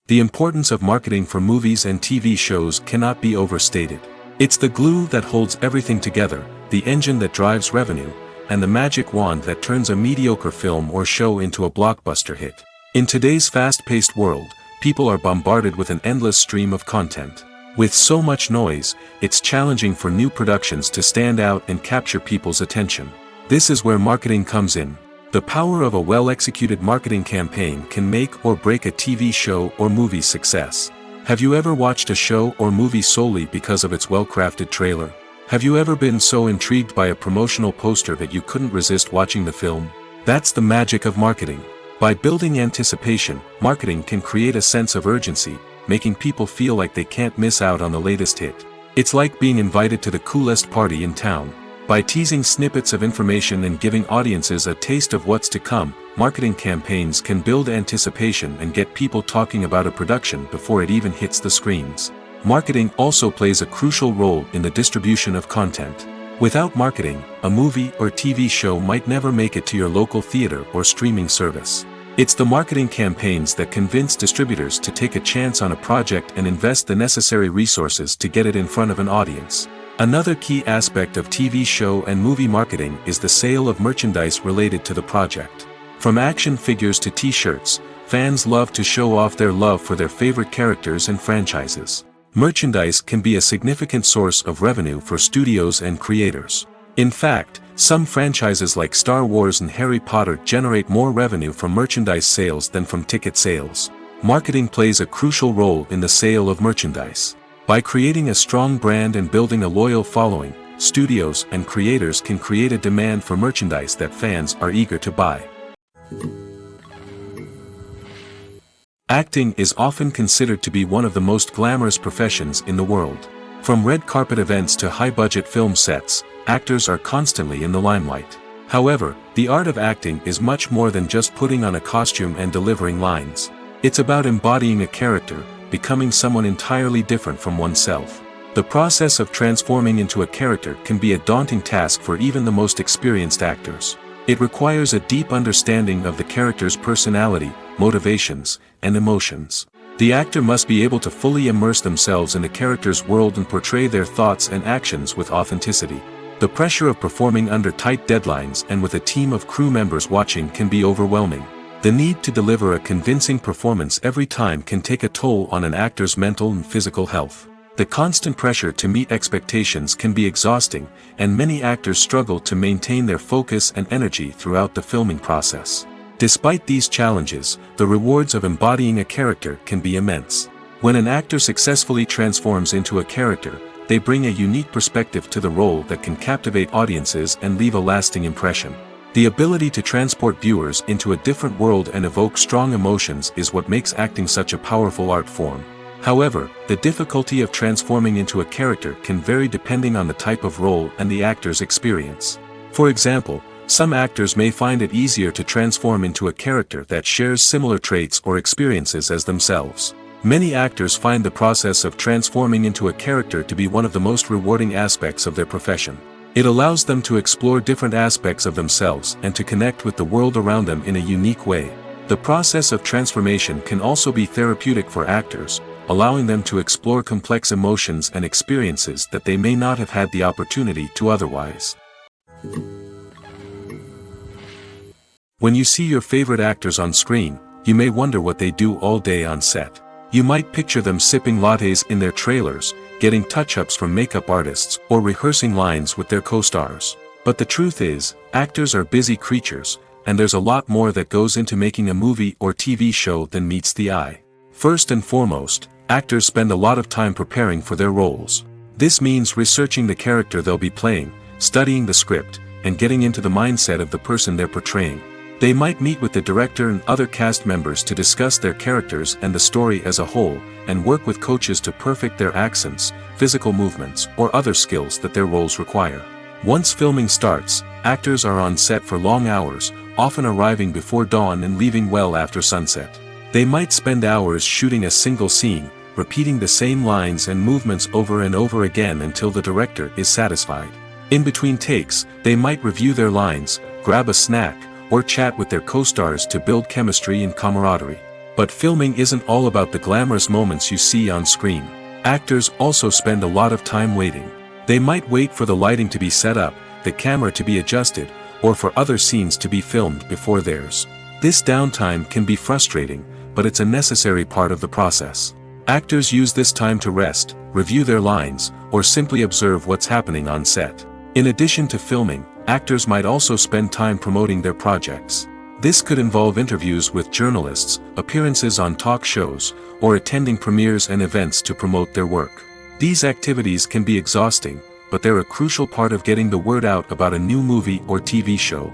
The importance of marketing for movies and TV shows cannot be overstated. It's the glue that holds everything together, the engine that drives revenue, and the magic wand that turns a mediocre film or show into a blockbuster hit. In today's fast-paced world, people are bombarded with an endless stream of content. With so much noise, it's challenging for new productions to stand out and capture people's attention. This is where marketing comes in. The power of a well-executed marketing campaign can make or break a TV show or movie's success. Have you ever watched a show or movie solely because of its well-crafted trailer? Have you ever been so intrigued by a promotional poster that you couldn't resist watching the film? That's the magic of marketing. By building anticipation, marketing can create a sense of urgency, making people feel like they can't miss out on the latest hit. It's like being invited to the coolest party in town. By teasing snippets of information and giving audiences a taste of what's to come, marketing campaigns can build anticipation and get people talking about a production before it even hits the screens. Marketing also plays a crucial role in the distribution of content. Without marketing, a movie or TV show might never make it to your local theater or streaming service. It's the marketing campaigns that convince distributors to take a chance on a project and invest the necessary resources to get it in front of an audience. Another key aspect of TV show and movie marketing is the sale of merchandise related to the project. From action figures to t-shirts, fans love to show off their love for their favorite characters and franchises. Merchandise can be a significant source of revenue for studios and creators. In fact, some franchises like Star Wars and Harry Potter generate more revenue from merchandise sales than from ticket sales. Marketing plays a crucial role in the sale of merchandise. By creating a strong brand and building a loyal following, studios and creators can create a demand for merchandise that fans are eager to buy. Acting is often considered to be one of the most glamorous professions in the world. From red carpet events to high-budget film sets, actors are constantly in the limelight. However, the art of acting is much more than just putting on a costume and delivering lines. It's about embodying a character, becoming someone entirely different from oneself. The process of transforming into a character can be a daunting task for even the most experienced actors. It requires a deep understanding of the character's personality, motivations, and emotions. The actor must be able to fully immerse themselves in the character's world and portray their thoughts and actions with authenticity. The pressure of performing under tight deadlines and with a team of crew members watching can be overwhelming. The need to deliver a convincing performance every time can take a toll on an actor's mental and physical health. The constant pressure to meet expectations can be exhausting, and many actors struggle to maintain their focus and energy throughout the filming process. Despite these challenges, the rewards of embodying a character can be immense. When an actor successfully transforms into a character, they bring a unique perspective to the role that can captivate audiences and leave a lasting impression. The ability to transport viewers into a different world and evoke strong emotions is what makes acting such a powerful art form. However, the difficulty of transforming into a character can vary depending on the type of role and the actor's experience. For example, some actors may find it easier to transform into a character that shares similar traits or experiences as themselves. Many actors find the process of transforming into a character to be one of the most rewarding aspects of their profession. It allows them to explore different aspects of themselves and to connect with the world around them in a unique way. The process of transformation can also be therapeutic for actors, allowing them to explore complex emotions and experiences that they may not have had the opportunity to otherwise. When you see your favorite actors on screen, you may wonder what they do all day on set. You might picture them sipping lattes in their trailers, getting touch-ups from makeup artists, or rehearsing lines with their co-stars. But the truth is, actors are busy creatures, and there's a lot more that goes into making a movie or TV show than meets the eye. First and foremost, actors spend a lot of time preparing for their roles. This means researching the character they'll be playing, studying the script, and getting into the mindset of the person they're portraying. They might meet with the director and other cast members to discuss their characters and the story as a whole, and work with coaches to perfect their accents, physical movements, or other skills that their roles require. Once filming starts, actors are on set for long hours, often arriving before dawn and leaving well after sunset. They might spend hours shooting a single scene, repeating the same lines and movements over and over again until the director is satisfied. In between takes, they might review their lines, grab a snack, or chat with their co-stars to build chemistry and camaraderie. But filming isn't all about the glamorous moments you see on screen. Actors also spend a lot of time waiting. They might wait for the lighting to be set up, the camera to be adjusted, or for other scenes to be filmed before theirs. This downtime can be frustrating, but it's a necessary part of the process. Actors use this time to rest, review their lines, or simply observe what's happening on set. In addition to filming, actors might also spend time promoting their projects. This could involve interviews with journalists, appearances on talk shows, or attending premieres and events to promote their work. These activities can be exhausting, but they're a crucial part of getting the word out about a new movie or TV show.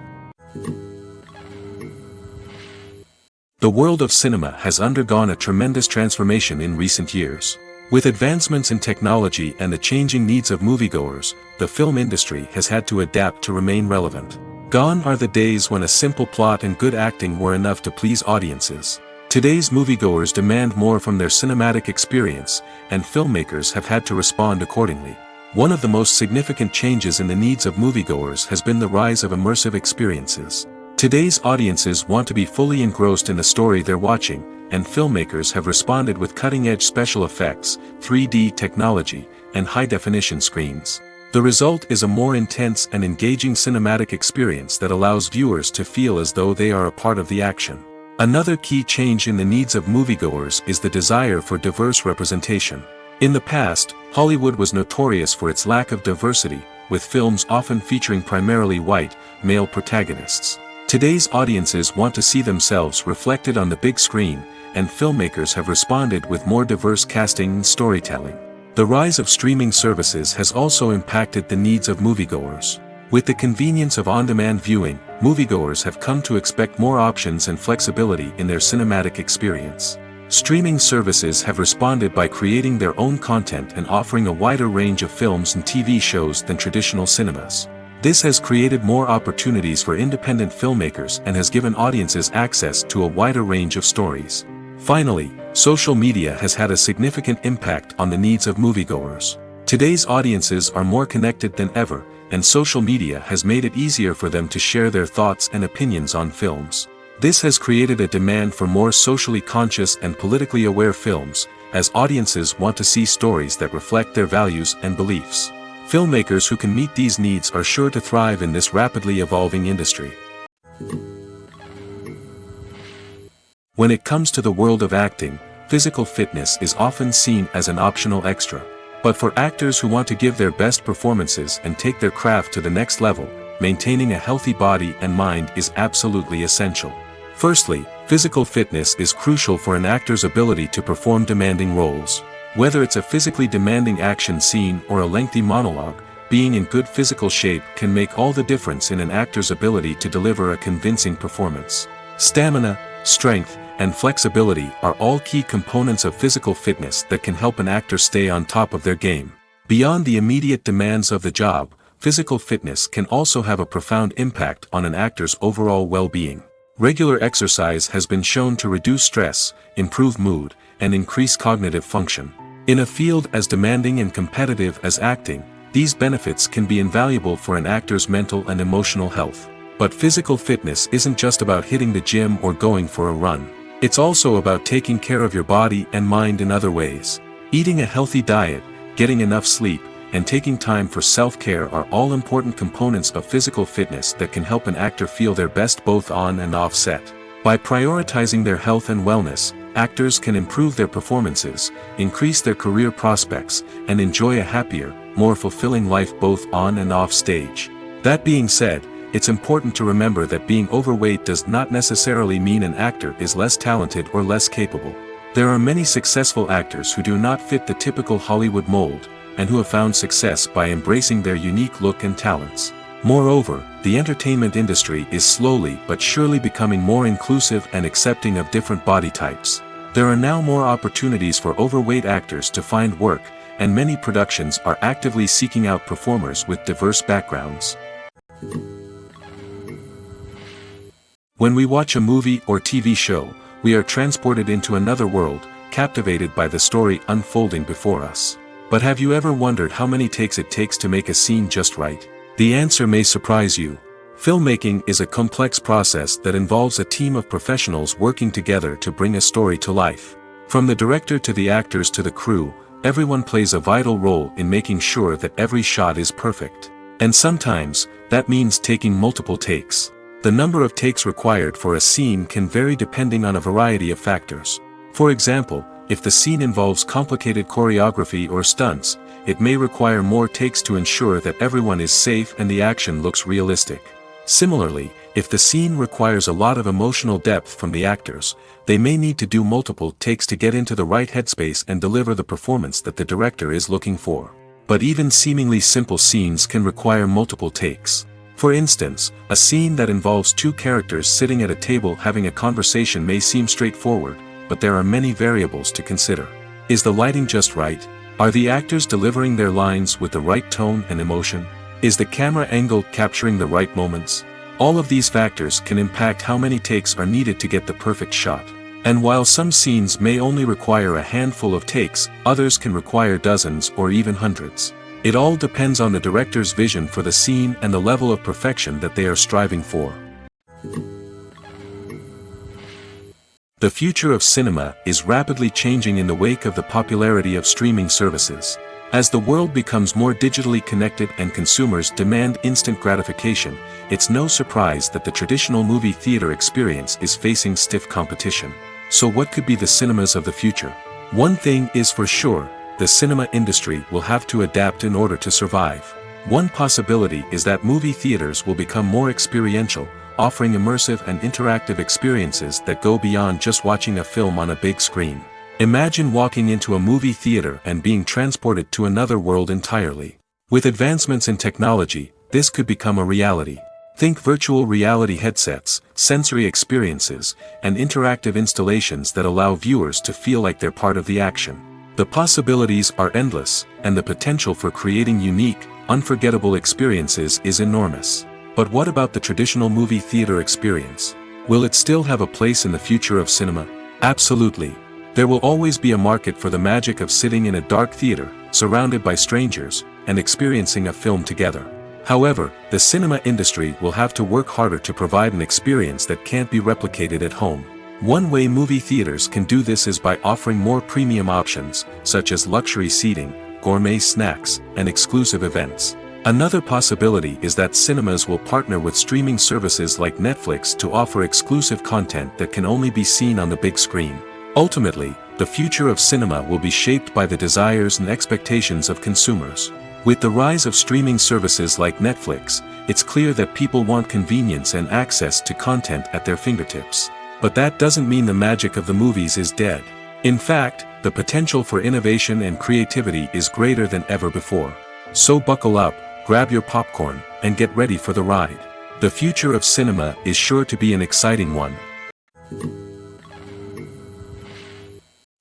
The world of cinema has undergone a tremendous transformation in recent years. With advancements in technology and the changing needs of moviegoers, the film industry has had to adapt to remain relevant. Gone are the days when a simple plot and good acting were enough to please audiences. Today's moviegoers demand more from their cinematic experience, and filmmakers have had to respond accordingly. One of the most significant changes in the needs of moviegoers has been the rise of immersive experiences. Today's audiences want to be fully engrossed in the story they're watching, and filmmakers have responded with cutting-edge special effects, 3D technology, and high-definition screens. The result is a more intense and engaging cinematic experience that allows viewers to feel as though they are a part of the action. Another key change in the needs of moviegoers is the desire for diverse representation. In the past, Hollywood was notorious for its lack of diversity, with films often featuring primarily white, male protagonists. Today's audiences want to see themselves reflected on the big screen, and filmmakers have responded with more diverse casting and storytelling. The rise of streaming services has also impacted the needs of moviegoers. With the convenience of on-demand viewing, moviegoers have come to expect more options and flexibility in their cinematic experience. Streaming services have responded by creating their own content and offering a wider range of films and TV shows than traditional cinemas. This has created more opportunities for independent filmmakers and has given audiences access to a wider range of stories. Finally, social media has had a significant impact on the needs of moviegoers. Today's audiences are more connected than ever, and social media has made it easier for them to share their thoughts and opinions on films. This has created a demand for more socially conscious and politically aware films, as audiences want to see stories that reflect their values and beliefs. Filmmakers who can meet these needs are sure to thrive in this rapidly evolving industry. When it comes to the world of acting, physical fitness is often seen as an optional extra. But for actors who want to give their best performances and take their craft to the next level, maintaining a healthy body and mind is absolutely essential. Firstly, physical fitness is crucial for an actor's ability to perform demanding roles. Whether it's a physically demanding action scene or a lengthy monologue, being in good physical shape can make all the difference in an actor's ability to deliver a convincing performance. Stamina, strength, and flexibility are all key components of physical fitness that can help an actor stay on top of their game. Beyond the immediate demands of the job, physical fitness can also have a profound impact on an actor's overall well-being. Regular exercise has been shown to reduce stress, improve mood, and increase cognitive function. In a field as demanding and competitive as acting, these benefits can be invaluable for an actor's mental and emotional health. But physical fitness isn't just about hitting the gym or going for a run. It's also about taking care of your body and mind in other ways. Eating a healthy diet, getting enough sleep, and taking time for self-care are all important components of physical fitness that can help an actor feel their best both on and off set. By prioritizing their health and wellness, actors can improve their performances, increase their career prospects, and enjoy a happier, more fulfilling life both on and off stage. That being said, it's important to remember that being overweight does not necessarily mean an actor is less talented or less capable. There are many successful actors who do not fit the typical Hollywood mold, and who have found success by embracing their unique look and talents. Moreover, the entertainment industry is slowly but surely becoming more inclusive and accepting of different body types. There are now more opportunities for overweight actors to find work, and many productions are actively seeking out performers with diverse backgrounds. When we watch a movie or TV show, we are transported into another world, captivated by the story unfolding before us. But have you ever wondered how many takes it takes to make a scene just right? The answer may surprise you. Filmmaking is a complex process that involves a team of professionals working together to bring a story to life. From the director to the actors to the crew, everyone plays a vital role in making sure that every shot is perfect. And sometimes, that means taking multiple takes. The number of takes required for a scene can vary depending on a variety of factors. For example, if the scene involves complicated choreography or stunts, it may require more takes to ensure that everyone is safe and the action looks realistic. Similarly, if the scene requires a lot of emotional depth from the actors, they may need to do multiple takes to get into the right headspace and deliver the performance that the director is looking for. But even seemingly simple scenes can require multiple takes. For instance, a scene that involves two characters sitting at a table having a conversation may seem straightforward, but there are many variables to consider. Is the lighting just right? Are the actors delivering their lines with the right tone and emotion? Is the camera angle capturing the right moments? All of these factors can impact how many takes are needed to get the perfect shot. And while some scenes may only require a handful of takes, others can require dozens or even hundreds. It all depends on the director's vision for the scene and the level of perfection that they are striving for. The future of cinema is rapidly changing in the wake of the popularity of streaming services. As the world becomes more digitally connected and consumers demand instant gratification, it's no surprise that the traditional movie theater experience is facing stiff competition. So what could be the cinemas of the future? One thing is for sure, the cinema industry will have to adapt in order to survive. One possibility is that movie theaters will become more experiential, offering immersive and interactive experiences that go beyond just watching a film on a big screen. Imagine walking into a movie theater and being transported to another world entirely. With advancements in technology, this could become a reality. Think virtual reality headsets, sensory experiences, and interactive installations that allow viewers to feel like they're part of the action. The possibilities are endless, and the potential for creating unique, unforgettable experiences is enormous. But what about the traditional movie theater experience? Will it still have a place in the future of cinema? Absolutely. There will always be a market for the magic of sitting in a dark theater, surrounded by strangers, and experiencing a film together. However, the cinema industry will have to work harder to provide an experience that can't be replicated at home. One way movie theaters can do this is by offering more premium options, such as luxury seating, gourmet snacks, and exclusive events. Another possibility is that cinemas will partner with streaming services like Netflix to offer exclusive content that can only be seen on the big screen. Ultimately, the future of cinema will be shaped by the desires and expectations of consumers. With the rise of streaming services like Netflix, it's clear that people want convenience and access to content at their fingertips. But that doesn't mean the magic of the movies is dead. In fact, the potential for innovation and creativity is greater than ever before. So buckle up, grab your popcorn, and get ready for the ride. The future of cinema is sure to be an exciting one.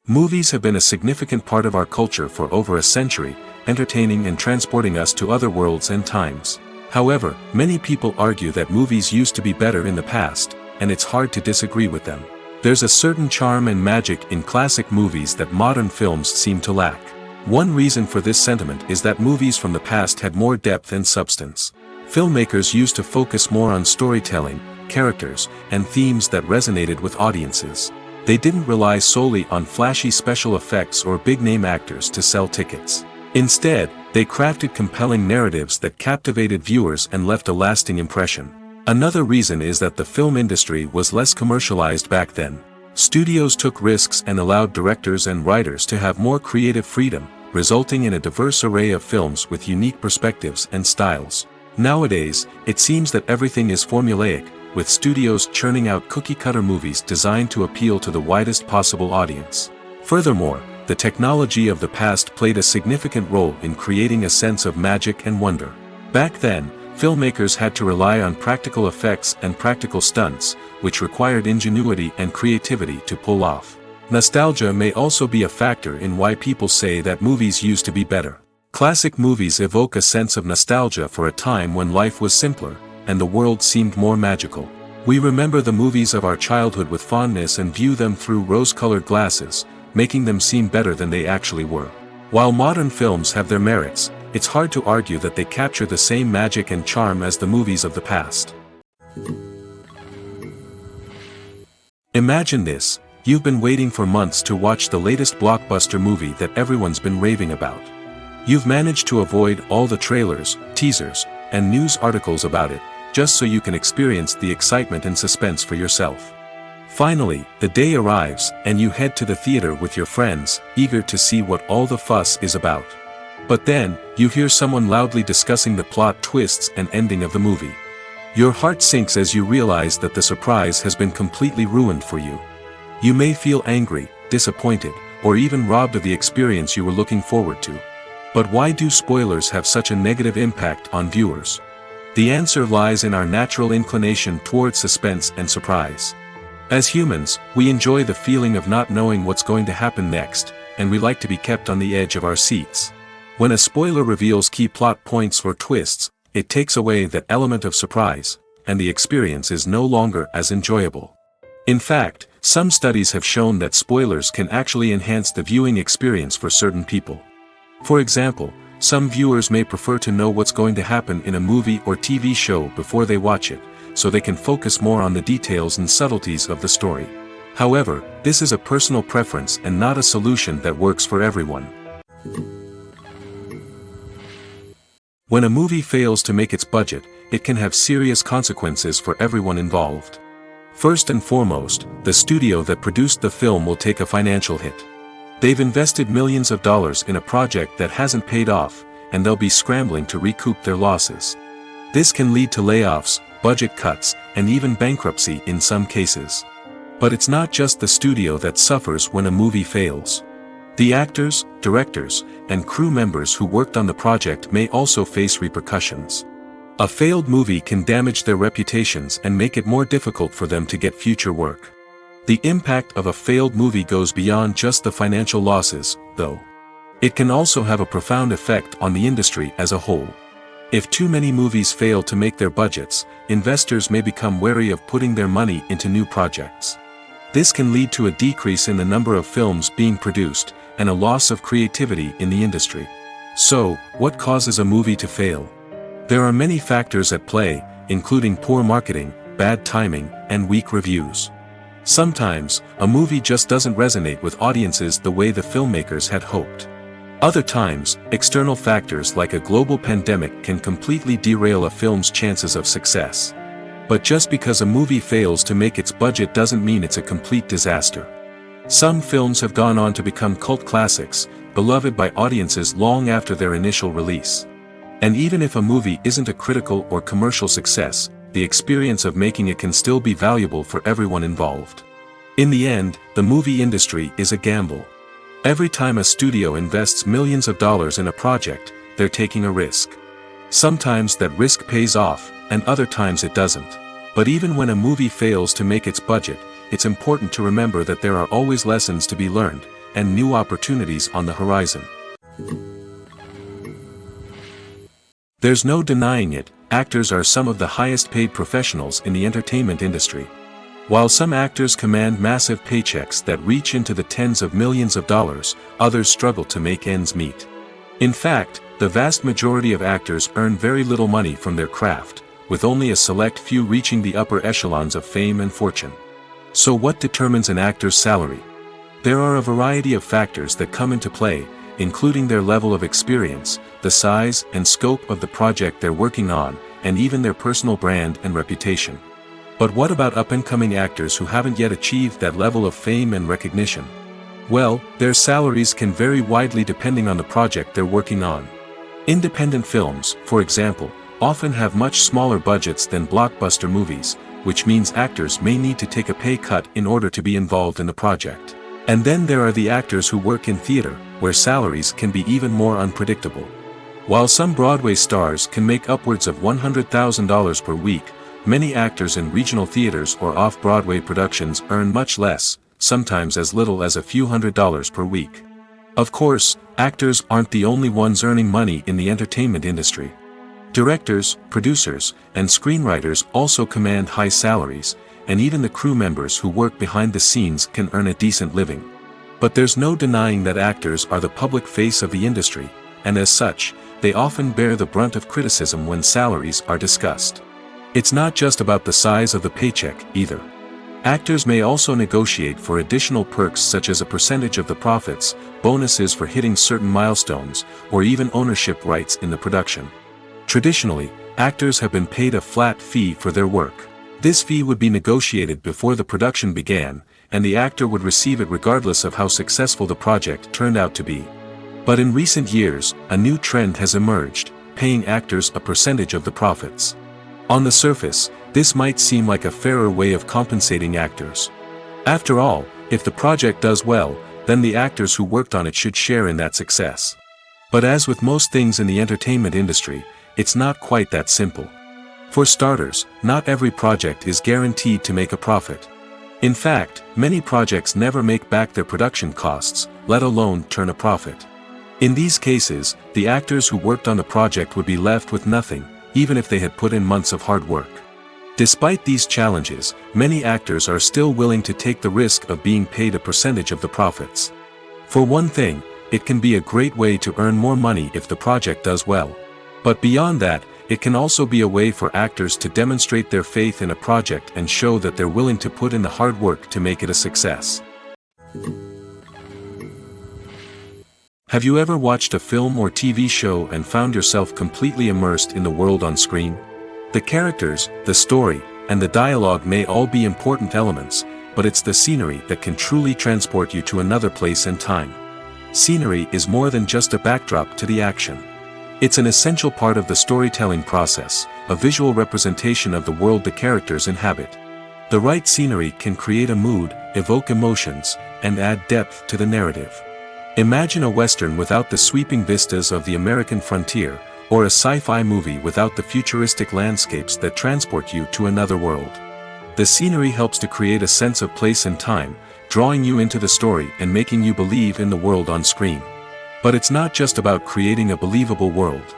Movies have been a significant part of our culture for over a century, entertaining and transporting us to other worlds and times. However, many people argue that movies used to be better in the past, and it's hard to disagree with them. There's a certain charm and magic in classic movies that modern films seem to lack. One reason for this sentiment is that movies from the past had more depth and substance. Filmmakers used to focus more on storytelling, characters, and themes that resonated with audiences. They didn't rely solely on flashy special effects or big-name actors to sell tickets. Instead, they crafted compelling narratives that captivated viewers and left a lasting impression. Another reason is that the film industry was less commercialized back then. Studios took risks and allowed directors and writers to have more creative freedom, resulting in a diverse array of films with unique perspectives and styles. Nowadays, it seems that everything is formulaic, with studios churning out cookie-cutter movies designed to appeal to the widest possible audience. Furthermore, the technology of the past played a significant role in creating a sense of magic and wonder. Back then, filmmakers had to rely on practical effects and practical stunts, which required ingenuity and creativity to pull off. Nostalgia may also be a factor in why people say that movies used to be better. Classic movies evoke a sense of nostalgia for a time when life was simpler, and the world seemed more magical. We remember the movies of our childhood with fondness and view them through rose-colored glasses, making them seem better than they actually were. While modern films have their merits, it's hard to argue that they capture the same magic and charm as the movies of the past. Imagine this, you've been waiting for months to watch the latest blockbuster movie that everyone's been raving about. You've managed to avoid all the trailers, teasers, and news articles about it, just so you can experience the excitement and suspense for yourself. Finally, the day arrives, and you head to the theater with your friends, eager to see what all the fuss is about. But then, you hear someone loudly discussing the plot twists and ending of the movie. Your heart sinks as you realize that the surprise has been completely ruined for you. You may feel angry, disappointed, or even robbed of the experience you were looking forward to. But why do spoilers have such a negative impact on viewers? The answer lies in our natural inclination toward suspense and surprise. As humans, we enjoy the feeling of not knowing what's going to happen next, and we like to be kept on the edge of our seats. When a spoiler reveals key plot points or twists, it takes away that element of surprise, and the experience is no longer as enjoyable. In fact, some studies have shown that spoilers can actually enhance the viewing experience for certain people. For example, some viewers may prefer to know what's going to happen in a movie or TV show before they watch it, so they can focus more on the details and subtleties of the story. However, this is a personal preference and not a solution that works for everyone. When a movie fails to make its budget, it can have serious consequences for everyone involved. First and foremost, the studio that produced the film will take a financial hit. They've invested millions of dollars in a project that hasn't paid off, and they'll be scrambling to recoup their losses. This can lead to layoffs, budget cuts, and even bankruptcy in some cases. But it's not just the studio that suffers when a movie fails. The actors, directors, and crew members who worked on the project may also face repercussions. A failed movie can damage their reputations and make it more difficult for them to get future work. The impact of a failed movie goes beyond just the financial losses, though. It can also have a profound effect on the industry as a whole. If too many movies fail to make their budgets, investors may become wary of putting their money into new projects. This can lead to a decrease in the number of films being produced, and a loss of creativity in the industry. So, what causes a movie to fail? There are many factors at play, including poor marketing, bad timing, and weak reviews. Sometimes, a movie just doesn't resonate with audiences the way the filmmakers had hoped. Other times, external factors like a global pandemic can completely derail a film's chances of success. But just because a movie fails to make its budget doesn't mean it's a complete disaster. Some films have gone on to become cult classics, beloved by audiences long after their initial release. And even if a movie isn't a critical or commercial success, the experience of making it can still be valuable for everyone involved. In the end, the movie industry is a gamble. Every time a studio invests millions of dollars in a project, they're taking a risk. Sometimes that risk pays off, and other times it doesn't. But even when a movie fails to make its budget, it's important to remember that there are always lessons to be learned, and new opportunities on the horizon. There's no denying it, actors are some of the highest paid professionals in the entertainment industry. While some actors command massive paychecks that reach into the tens of millions of dollars, others struggle to make ends meet. In fact, the vast majority of actors earn very little money from their craft, with only a select few reaching the upper echelons of fame and fortune. So what determines an actor's salary? There are a variety of factors that come into play, including their level of experience, the size and scope of the project they're working on, and even their personal brand and reputation. But what about up-and-coming actors who haven't yet achieved that level of fame and recognition? Well, their salaries can vary widely depending on the project they're working on. Independent films, for example, often have much smaller budgets than blockbuster movies, which means actors may need to take a pay cut in order to be involved in the project. And then there are the actors who work in theater, where salaries can be even more unpredictable. While some Broadway stars can make upwards of $100,000 per week, many actors in regional theaters or off-Broadway productions earn much less, sometimes as little as a few $100s per week. Of course, actors aren't the only ones earning money in the entertainment industry. Directors, producers, and screenwriters also command high salaries, and even the crew members who work behind the scenes can earn a decent living. But there's no denying that actors are the public face of the industry, and as such, they often bear the brunt of criticism when salaries are discussed. It's not just about the size of the paycheck, either. Actors may also negotiate for additional perks such as a percentage of the profits, bonuses for hitting certain milestones, or even ownership rights in the production. Traditionally, actors have been paid a flat fee for their work. This fee would be negotiated before the production began, and the actor would receive it regardless of how successful the project turned out to be. But in recent years, a new trend has emerged, paying actors a percentage of the profits. On the surface, this might seem like a fairer way of compensating actors. After all, if the project does well, then the actors who worked on it should share in that success. But as with most things in the entertainment industry, it's not quite that simple. For starters, not every project is guaranteed to make a profit. In fact, many projects never make back their production costs, let alone turn a profit. In these cases, the actors who worked on the project would be left with nothing, even if they had put in months of hard work. Despite these challenges, many actors are still willing to take the risk of being paid a percentage of the profits. For one thing, it can be a great way to earn more money if the project does well. But beyond that, it can also be a way for actors to demonstrate their faith in a project and show that they're willing to put in the hard work to make it a success. Have you ever watched a film or TV show and found yourself completely immersed in the world on screen? The characters, the story, and the dialogue may all be important elements, but it's the scenery that can truly transport you to another place and time. Scenery is more than just a backdrop to the action. It's an essential part of the storytelling process, a visual representation of the world the characters inhabit. The right scenery can create a mood, evoke emotions, and add depth to the narrative. Imagine a Western without the sweeping vistas of the American frontier, or a sci-fi movie without the futuristic landscapes that transport you to another world. The scenery helps to create a sense of place and time, drawing you into the story and making you believe in the world on screen. But it's not just about creating a believable world.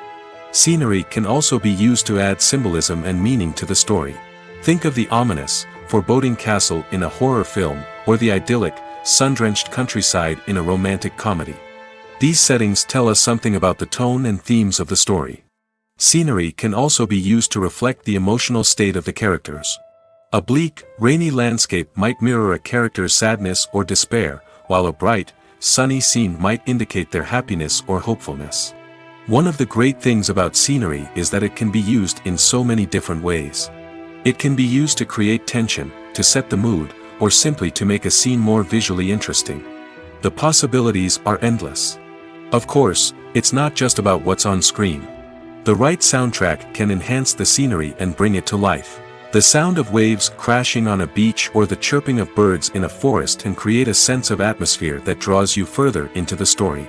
Scenery can also be used to add symbolism and meaning to the story. Think of the ominous, foreboding castle in a horror film, or the idyllic, sun-drenched countryside in a romantic comedy. These settings tell us something about the tone and themes of the story. Scenery can also be used to reflect the emotional state of the characters. A bleak, rainy landscape might mirror a character's sadness or despair, while a bright, sunny scene might indicate their happiness or hopefulness. One of the great things about scenery is that it can be used in so many different ways. It can be used to create tension, to set the mood, or simply to make a scene more visually interesting. The possibilities are endless. Of course, it's not just about what's on screen. The right soundtrack can enhance the scenery and bring it to life. The sound of waves crashing on a beach or the chirping of birds in a forest can create a sense of atmosphere that draws you further into the story.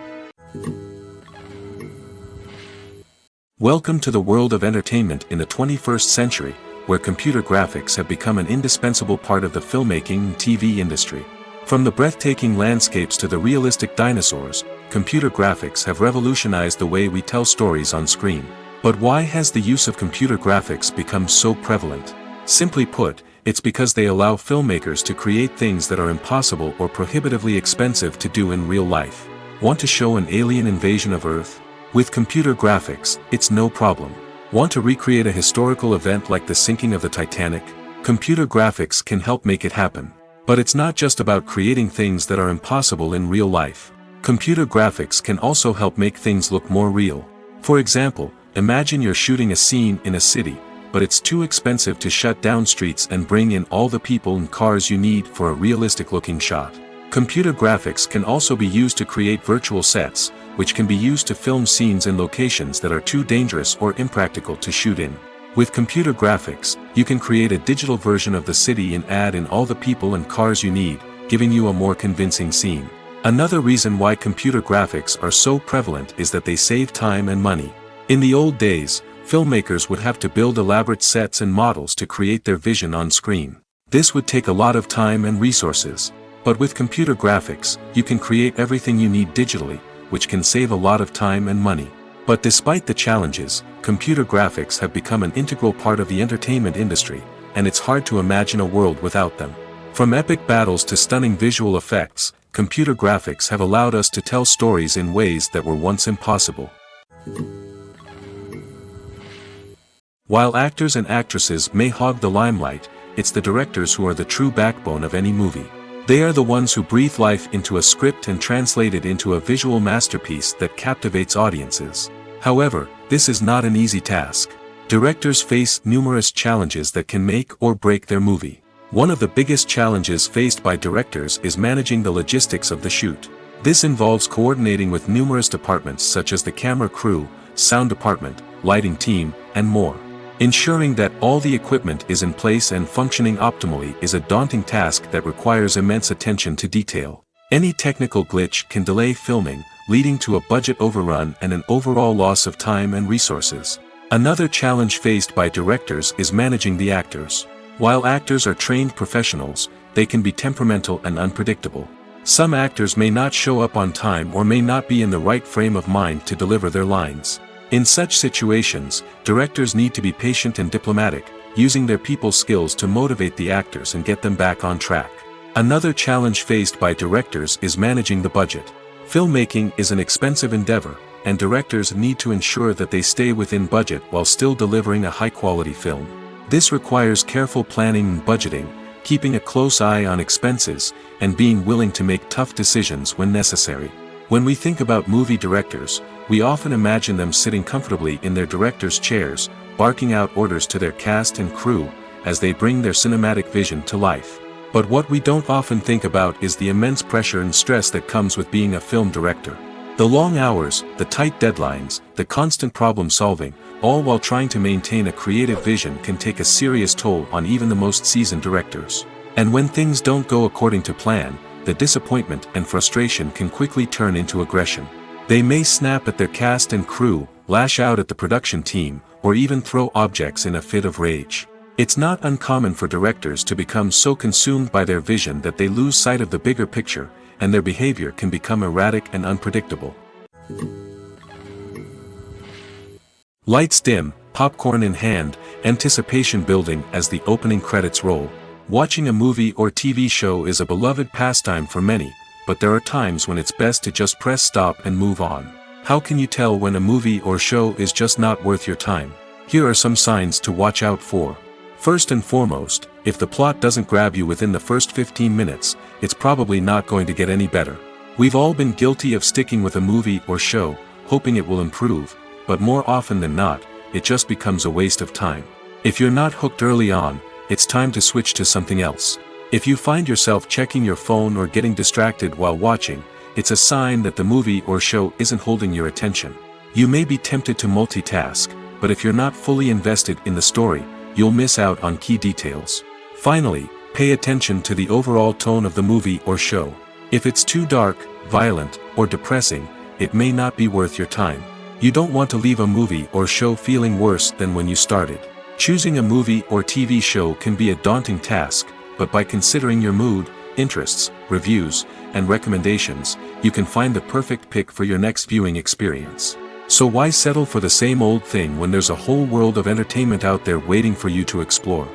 Welcome to the world of entertainment in the 21st century, where computer graphics have become an indispensable part of the filmmaking and TV industry. From the breathtaking landscapes to the realistic dinosaurs, computer graphics have revolutionized the way we tell stories on screen. But why has the use of computer graphics become so prevalent? Simply put, it's because they allow filmmakers to create things that are impossible or prohibitively expensive to do in real life. Want to show an alien invasion of Earth? With computer graphics, it's no problem. Want to recreate a historical event like the sinking of the Titanic? Computer graphics can help make it happen. But it's not just about creating things that are impossible in real life. Computer graphics can also help make things look more real. For example, imagine you're shooting a scene in a city, but it's too expensive to shut down streets and bring in all the people and cars you need for a realistic-looking shot. Computer graphics can also be used to create virtual sets, which can be used to film scenes in locations that are too dangerous or impractical to shoot in. With computer graphics, you can create a digital version of the city and add in all the people and cars you need, giving you a more convincing scene. Another reason why computer graphics are so prevalent is that they save time and money. In the old days, filmmakers would have to build elaborate sets and models to create their vision on screen. This would take a lot of time and resources. But with computer graphics, you can create everything you need digitally, which can save a lot of time and money. But despite the challenges, computer graphics have become an integral part of the entertainment industry, and it's hard to imagine a world without them. From epic battles to stunning visual effects, computer graphics have allowed us to tell stories in ways that were once impossible. While actors and actresses may hog the limelight, it's the directors who are the true backbone of any movie. They are the ones who breathe life into a script and translate it into a visual masterpiece that captivates audiences. However, this is not an easy task. Directors face numerous challenges that can make or break their movie. One of the biggest challenges faced by directors is managing the logistics of the shoot. This involves coordinating with numerous departments such as the camera crew, sound department, lighting team, and more. Ensuring that all the equipment is in place and functioning optimally is a daunting task that requires immense attention to detail. Any technical glitch can delay filming, leading to a budget overrun and an overall loss of time and resources. Another challenge faced by directors is managing the actors. While actors are trained professionals, they can be temperamental and unpredictable. Some actors may not show up on time or may not be in the right frame of mind to deliver their lines. In such situations, directors need to be patient and diplomatic, using their people skills to motivate the actors and get them back on track. Another challenge faced by directors is managing the budget. Filmmaking is an expensive endeavor, and directors need to ensure that they stay within budget while still delivering a high-quality film. This requires careful planning and budgeting, keeping a close eye on expenses, and being willing to make tough decisions when necessary. When we think about movie directors, we often imagine them sitting comfortably in their director's chairs, barking out orders to their cast and crew, as they bring their cinematic vision to life. But what we don't often think about is the immense pressure and stress that comes with being a film director. The long hours, the tight deadlines, the constant problem solving, all while trying to maintain a creative vision can take a serious toll on even the most seasoned directors. And when things don't go according to plan, the disappointment and frustration can quickly turn into aggression. They may snap at their cast and crew, lash out at the production team, or even throw objects in a fit of rage. It's not uncommon for directors to become so consumed by their vision that they lose sight of the bigger picture, and their behavior can become erratic and unpredictable. Lights dim, popcorn in hand, anticipation building as the opening credits roll. Watching a movie or TV show is a beloved pastime for many, but there are times when it's best to just press stop and move on. How can you tell when a movie or show is just not worth your time? Here are some signs to watch out for. First and foremost, if the plot doesn't grab you within the first 15 minutes, it's probably not going to get any better. We've all been guilty of sticking with a movie or show, hoping it will improve, but more often than not, it just becomes a waste of time. If you're not hooked early on, it's time to switch to something else. If you find yourself checking your phone or getting distracted while watching, it's a sign that the movie or show isn't holding your attention. You may be tempted to multitask, but if you're not fully invested in the story, you'll miss out on key details. Finally, pay attention to the overall tone of the movie or show. If it's too dark, violent, or depressing, it may not be worth your time. You don't want to leave a movie or show feeling worse than when you started. Choosing a movie or TV show can be a daunting task, but by considering your mood, interests, reviews, and recommendations, you can find the perfect pick for your next viewing experience. So why settle for the same old thing when there's a whole world of entertainment out there waiting for you to explore?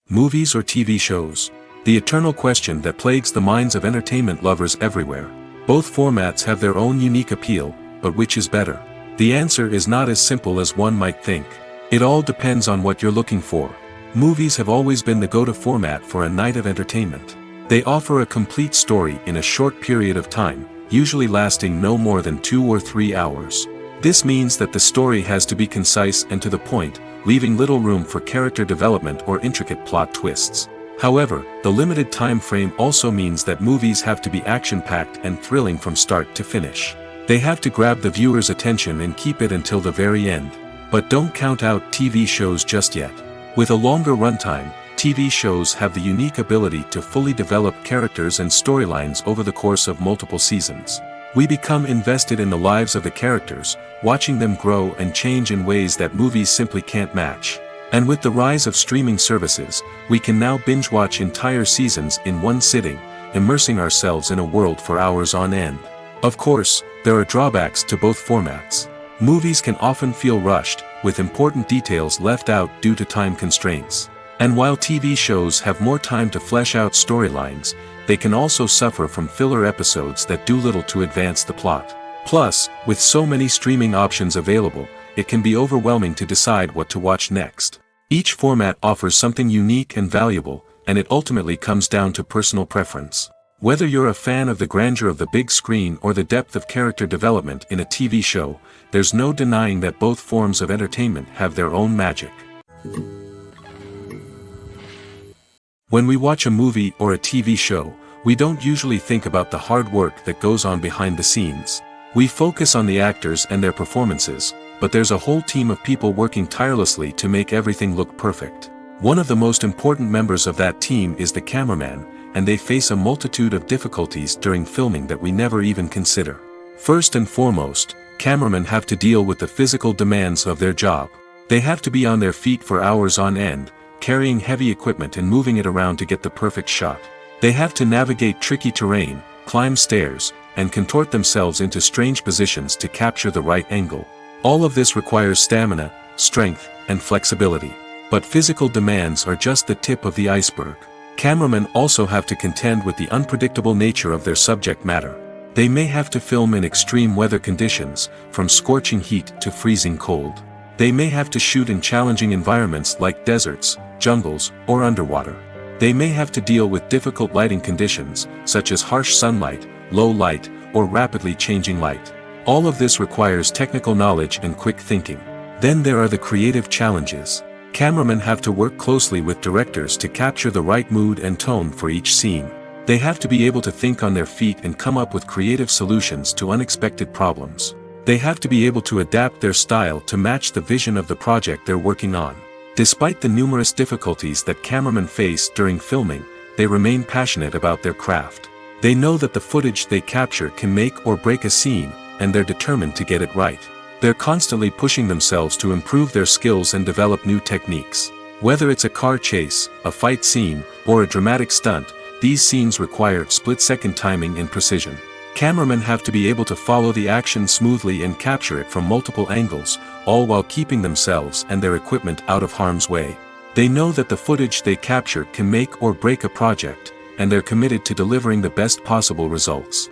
Movies or TV shows? The eternal question that plagues the minds of entertainment lovers everywhere. Both formats have their own unique appeal, but which is better? The answer is not as simple as one might think. It all depends on what you're looking for. Movies have always been the go-to format for a night of entertainment. They offer a complete story in a short period of time, usually lasting no more than 2 or 3 hours. This means that the story has to be concise and to the point, leaving little room for character development or intricate plot twists. However, the limited time frame also means that movies have to be action-packed and thrilling from start to finish. They have to grab the viewer's attention and keep it until the very end. But don't count out TV shows just yet. With a longer runtime, TV shows have the unique ability to fully develop characters and storylines over the course of multiple seasons. We become invested in the lives of the characters, watching them grow and change in ways that movies simply can't match. And with the rise of streaming services, we can now binge-watch entire seasons in one sitting, immersing ourselves in a world for hours on end. Of course, there are drawbacks to both formats. Movies can often feel rushed, with important details left out due to time constraints. And while TV shows have more time to flesh out storylines, they can also suffer from filler episodes that do little to advance the plot. Plus, with so many streaming options available, it can be overwhelming to decide what to watch next. Each format offers something unique and valuable, and it ultimately comes down to personal preference. Whether you're a fan of the grandeur of the big screen or the depth of character development in a TV show, there's no denying that both forms of entertainment have their own magic. When we watch a movie or a TV show, we don't usually think about the hard work that goes on behind the scenes. We focus on the actors and their performances, but there's a whole team of people working tirelessly to make everything look perfect. One of the most important members of that team is the cameraman, and they face a multitude of difficulties during filming that we never even consider. First and foremost, cameramen have to deal with the physical demands of their job. They have to be on their feet for hours on end, carrying heavy equipment and moving it around to get the perfect shot. They have to navigate tricky terrain, climb stairs, and contort themselves into strange positions to capture the right angle. All of this requires stamina, strength, and flexibility. But physical demands are just the tip of the iceberg. Cameramen also have to contend with the unpredictable nature of their subject matter. They may have to film in extreme weather conditions, from scorching heat to freezing cold. They may have to shoot in challenging environments like deserts, jungles, or underwater. They may have to deal with difficult lighting conditions, such as harsh sunlight, low light, or rapidly changing light. All of this requires technical knowledge and quick thinking. Then there are the creative challenges. Cameramen have to work closely with directors to capture the right mood and tone for each scene. They have to be able to think on their feet and come up with creative solutions to unexpected problems. They have to be able to adapt their style to match the vision of the project they're working on. Despite the numerous difficulties that cameramen face during filming, they remain passionate about their craft. They know that the footage they capture can make or break a scene, and they're determined to get it right. They're constantly pushing themselves to improve their skills and develop new techniques. Whether it's a car chase, a fight scene, or a dramatic stunt, these scenes require split-second timing and precision. Cameramen have to be able to follow the action smoothly and capture it from multiple angles, all while keeping themselves and their equipment out of harm's way. They know that the footage they capture can make or break a project, and they're committed to delivering the best possible results.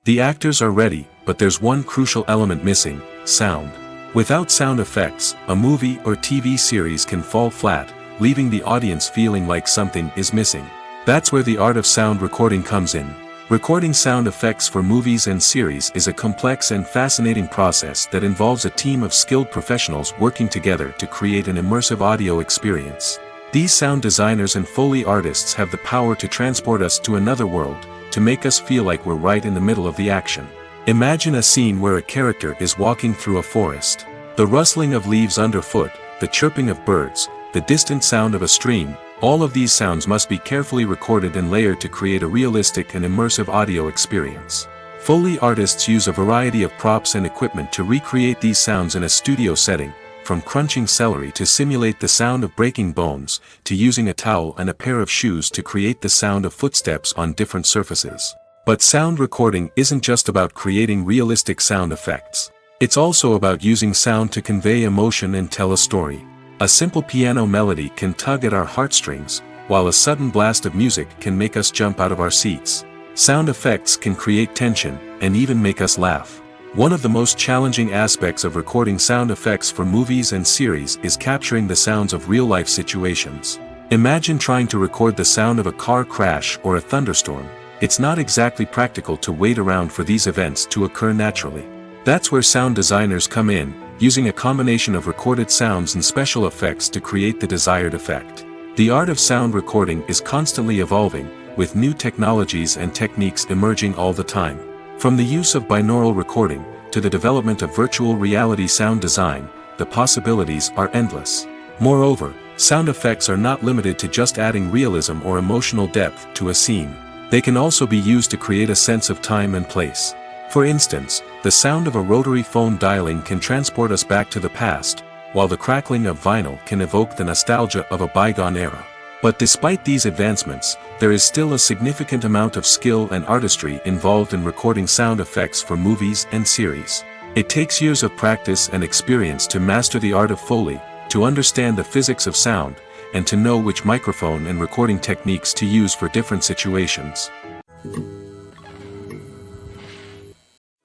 The actors are ready, but there's one crucial element missing: sound. Without sound effects, a movie or TV series can fall flat, leaving the audience feeling like something is missing. That's where the art of sound recording comes in. Recording sound effects for movies and series is a complex and fascinating process that involves a team of skilled professionals working together to create an immersive audio experience. These sound designers and Foley artists have the power to transport us to another world, to make us feel like we're right in the middle of the action. Imagine a scene where a character is walking through a forest. The rustling of leaves underfoot, the chirping of birds, the distant sound of a stream, all of these sounds must be carefully recorded and layered to create a realistic and immersive audio experience. Foley artists use a variety of props and equipment to recreate these sounds in a studio setting, from crunching celery to simulate the sound of breaking bones, to using a towel and a pair of shoes to create the sound of footsteps on different surfaces. But sound recording isn't just about creating realistic sound effects. It's also about using sound to convey emotion and tell a story. A simple piano melody can tug at our heartstrings, while a sudden blast of music can make us jump out of our seats. Sound effects can create tension, and even make us laugh. One of the most challenging aspects of recording sound effects for movies and series is capturing the sounds of real-life situations. Imagine trying to record the sound of a car crash or a thunderstorm. It's not exactly practical to wait around for these events to occur naturally. That's where sound designers come in, using a combination of recorded sounds and special effects to create the desired effect. The art of sound recording is constantly evolving, with new technologies and techniques emerging all the time. From the use of binaural recording, to the development of virtual reality sound design, the possibilities are endless. Moreover, sound effects are not limited to just adding realism or emotional depth to a scene. They can also be used to create a sense of time and place. For instance, the sound of a rotary phone dialing can transport us back to the past, while the crackling of vinyl can evoke the nostalgia of a bygone era. But despite these advancements, there is still a significant amount of skill and artistry involved in recording sound effects for movies and series. It takes years of practice and experience to master the art of Foley, to understand the physics of sound, and to know which microphone and recording techniques to use for different situations.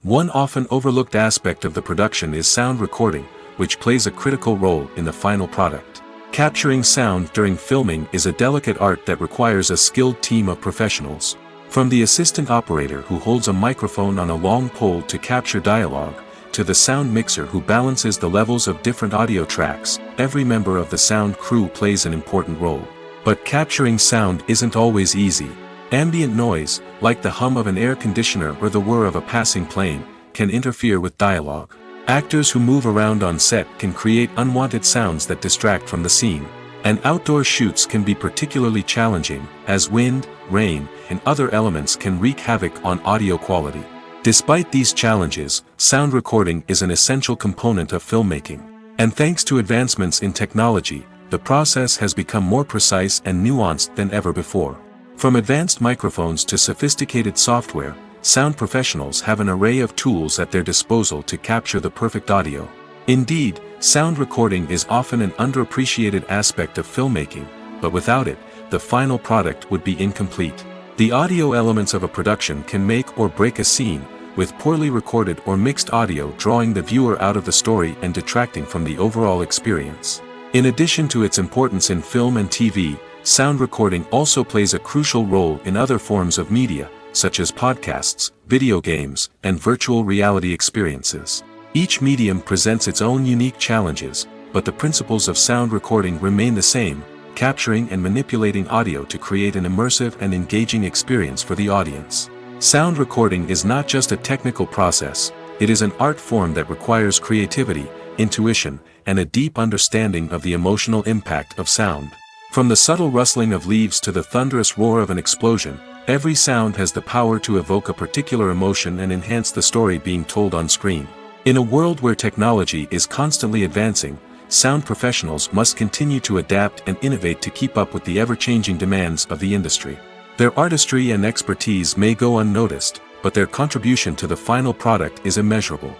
One often overlooked aspect of the production is sound recording, which plays a critical role in the final product. Capturing sound during filming is a delicate art that requires a skilled team of professionals. From the assistant operator who holds a microphone on a long pole to capture dialogue, to the sound mixer who balances the levels of different audio tracks, every member of the sound crew plays an important role. But capturing sound isn't always easy. Ambient noise, like the hum of an air conditioner or the whir of a passing plane, can interfere with dialogue. Actors who move around on set can create unwanted sounds that distract from the scene. And outdoor shoots can be particularly challenging, as wind, rain, and other elements can wreak havoc on audio quality. Despite these challenges, sound recording is an essential component of filmmaking. And thanks to advancements in technology, the process has become more precise and nuanced than ever before. From advanced microphones to sophisticated software, sound professionals have an array of tools at their disposal to capture the perfect audio. Indeed, sound recording is often an underappreciated aspect of filmmaking, but without it, the final product would be incomplete. The audio elements of a production can make or break a scene, with poorly recorded or mixed audio drawing the viewer out of the story and detracting from the overall experience. In addition to its importance in film and TV, sound recording also plays a crucial role in other forms of media, such as podcasts, video games, and virtual reality experiences. Each medium presents its own unique challenges, but the principles of sound recording remain the same, capturing and manipulating audio to create an immersive and engaging experience for the audience. Sound recording is not just a technical process, it is an art form that requires creativity, intuition, and a deep understanding of the emotional impact of sound. From the subtle rustling of leaves to the thunderous roar of an explosion, every sound has the power to evoke a particular emotion and enhance the story being told on screen. In a world where technology is constantly advancing, sound professionals must continue to adapt and innovate to keep up with the ever-changing demands of the industry. Their artistry and expertise may go unnoticed, but their contribution to the final product is immeasurable.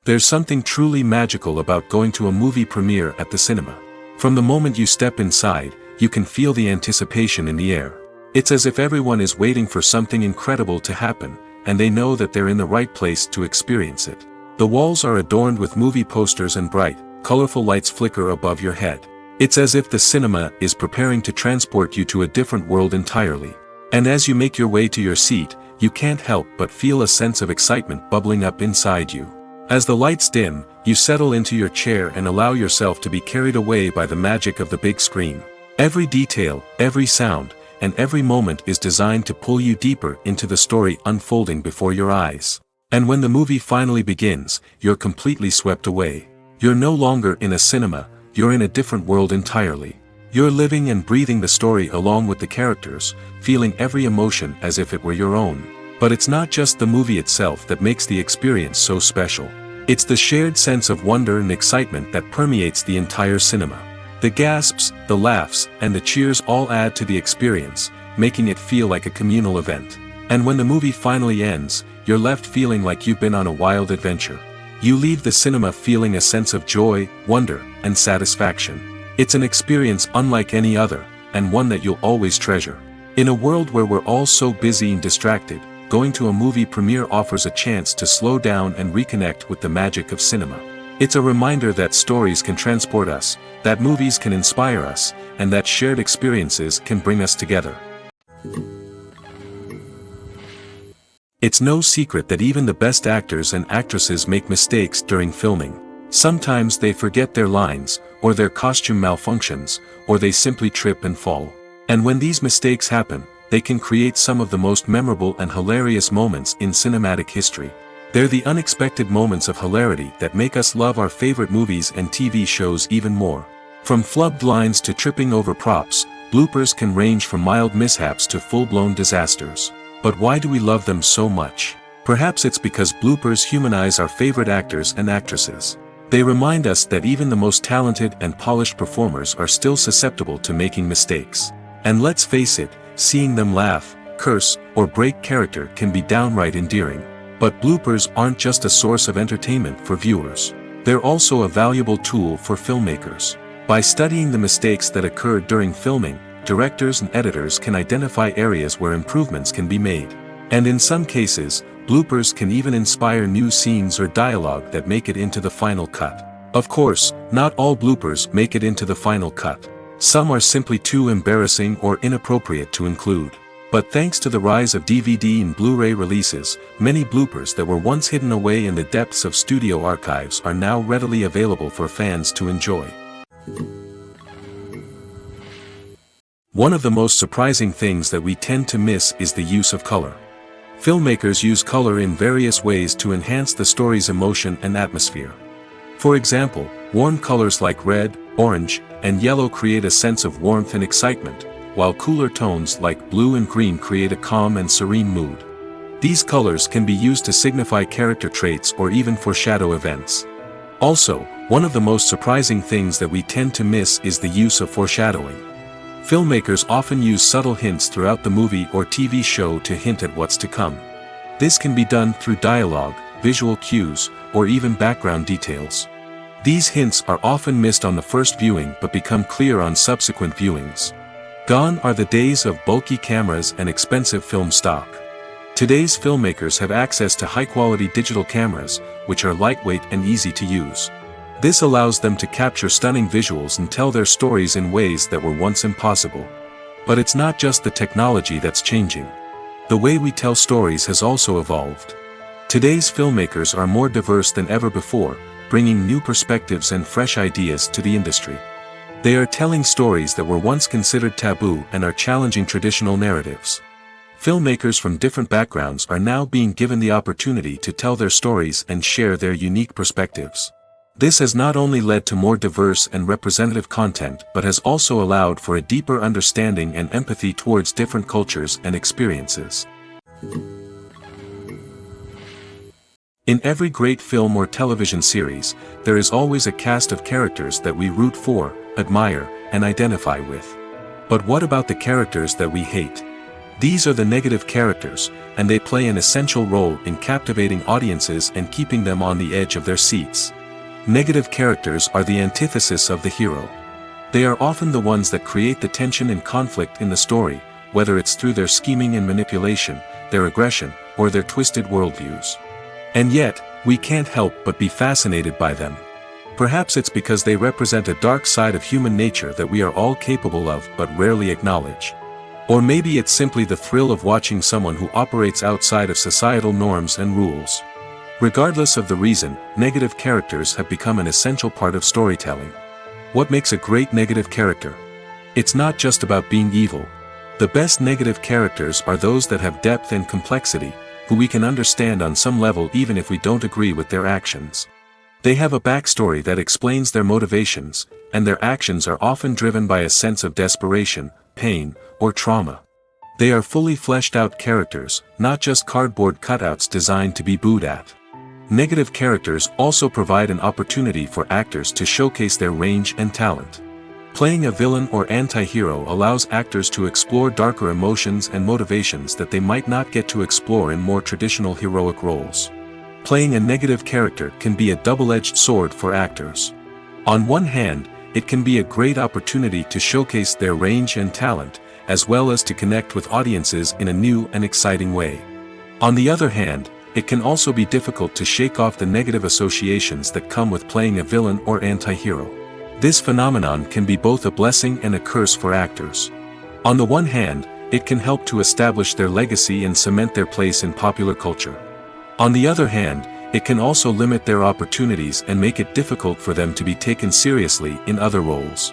There's something truly magical about going to a movie premiere at the cinema. From the moment you step inside, you can feel the anticipation in the air. It's as if everyone is waiting for something incredible to happen, and they know that they're in the right place to experience it. The walls are adorned with movie posters and bright, colorful lights flicker above your head. It's as if the cinema is preparing to transport you to a different world entirely. And as you make your way to your seat, you can't help but feel a sense of excitement bubbling up inside you. As the lights dim, you settle into your chair and allow yourself to be carried away by the magic of the big screen. Every detail, every sound, and every moment is designed to pull you deeper into the story unfolding before your eyes. And when the movie finally begins, you're completely swept away. You're no longer in a cinema, you're in a different world entirely. You're living and breathing the story along with the characters, feeling every emotion as if it were your own. But it's not just the movie itself that makes the experience so special. It's the shared sense of wonder and excitement that permeates the entire cinema. The gasps, the laughs, and the cheers all add to the experience, making it feel like a communal event. And when the movie finally ends, you're left feeling like you've been on a wild adventure. You leave the cinema feeling a sense of joy, wonder, and satisfaction. It's an experience unlike any other, and one that you'll always treasure. In a world where we're all so busy and distracted, going to a movie premiere offers a chance to slow down and reconnect with the magic of cinema. It's a reminder that stories can transport us, that movies can inspire us, and that shared experiences can bring us together. It's no secret that even the best actors and actresses make mistakes during filming. Sometimes they forget their lines, or their costume malfunctions, or they simply trip and fall. And when these mistakes happen, they can create some of the most memorable and hilarious moments in cinematic history. They're the unexpected moments of hilarity that make us love our favorite movies and TV shows even more. From flubbed lines to tripping over props, bloopers can range from mild mishaps to full-blown disasters. But why do we love them so much? Perhaps it's because bloopers humanize our favorite actors and actresses. They remind us that even the most talented and polished performers are still susceptible to making mistakes. And let's face it, seeing them laugh, curse, or break character can be downright endearing. But bloopers aren't just a source of entertainment for viewers. They're also a valuable tool for filmmakers. By studying the mistakes that occurred during filming, directors and editors can identify areas where improvements can be made. And in some cases, bloopers can even inspire new scenes or dialogue that make it into the final cut. Of course, not all bloopers make it into the final cut. Some are simply too embarrassing or inappropriate to include. But thanks to the rise of DVD and Blu-ray releases, many bloopers that were once hidden away in the depths of studio archives are now readily available for fans to enjoy. One of the most surprising things that we tend to miss is the use of color. Filmmakers use color in various ways to enhance the story's emotion and atmosphere. For example, warm colors like red, orange, and yellow create a sense of warmth and excitement, while cooler tones like blue and green create a calm and serene mood. These colors can be used to signify character traits or even foreshadow events. Also, one of the most surprising things that we tend to miss is the use of foreshadowing. Filmmakers often use subtle hints throughout the movie or TV show to hint at what's to come. This can be done through dialogue, visual cues, or even background details. These hints are often missed on the first viewing but become clear on subsequent viewings. Gone are the days of bulky cameras and expensive film stock. Today's filmmakers have access to high-quality digital cameras, which are lightweight and easy to use. This allows them to capture stunning visuals and tell their stories in ways that were once impossible. But it's not just the technology that's changing. The way we tell stories has also evolved. Today's filmmakers are more diverse than ever before, bringing new perspectives and fresh ideas to the industry. They are telling stories that were once considered taboo and are challenging traditional narratives. Filmmakers from different backgrounds are now being given the opportunity to tell their stories and share their unique perspectives. This has not only led to more diverse and representative content but has also allowed for a deeper understanding and empathy towards different cultures and experiences. In every great film or television series, there is always a cast of characters that we root for, admire, and identify with. But what about the characters that we hate? These are the negative characters, and they play an essential role in captivating audiences and keeping them on the edge of their seats. Negative characters are the antithesis of the hero. They are often the ones that create the tension and conflict in the story, whether it's through their scheming and manipulation, their aggression, or their twisted worldviews. And yet, we can't help but be fascinated by them. Perhaps it's because they represent a dark side of human nature that we are all capable of but rarely acknowledge. Or maybe it's simply the thrill of watching someone who operates outside of societal norms and rules. Regardless of the reason, negative characters have become an essential part of storytelling. What makes a great negative character? It's not just about being evil. The best negative characters are those that have depth and complexity, who we can understand on some level even if we don't agree with their actions. They have a backstory that explains their motivations, and their actions are often driven by a sense of desperation, pain, or trauma. They are fully fleshed out characters, not just cardboard cutouts designed to be booed at. Negative characters also provide an opportunity for actors to showcase their range and talent. Playing a villain or anti-hero allows actors to explore darker emotions and motivations that they might not get to explore in more traditional heroic roles. Playing a negative character can be a double-edged sword for actors. On one hand, it can be a great opportunity to showcase their range and talent, as well as to connect with audiences in a new and exciting way. On the other hand, it can also be difficult to shake off the negative associations that come with playing a villain or anti-hero. This phenomenon can be both a blessing and a curse for actors. On the one hand, it can help to establish their legacy and cement their place in popular culture. On the other hand, it can also limit their opportunities and make it difficult for them to be taken seriously in other roles.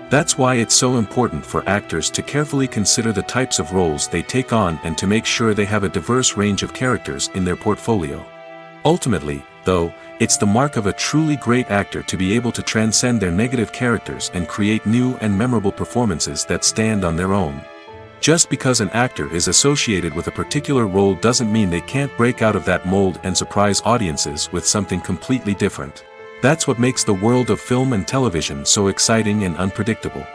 That's why it's so important for actors to carefully consider the types of roles they take on and to make sure they have a diverse range of characters in their portfolio. Ultimately, though, it's the mark of a truly great actor to be able to transcend their negative characters and create new and memorable performances that stand on their own. Just because an actor is associated with a particular role doesn't mean they can't break out of that mold and surprise audiences with something completely different. That's what makes the world of film and television so exciting and unpredictable.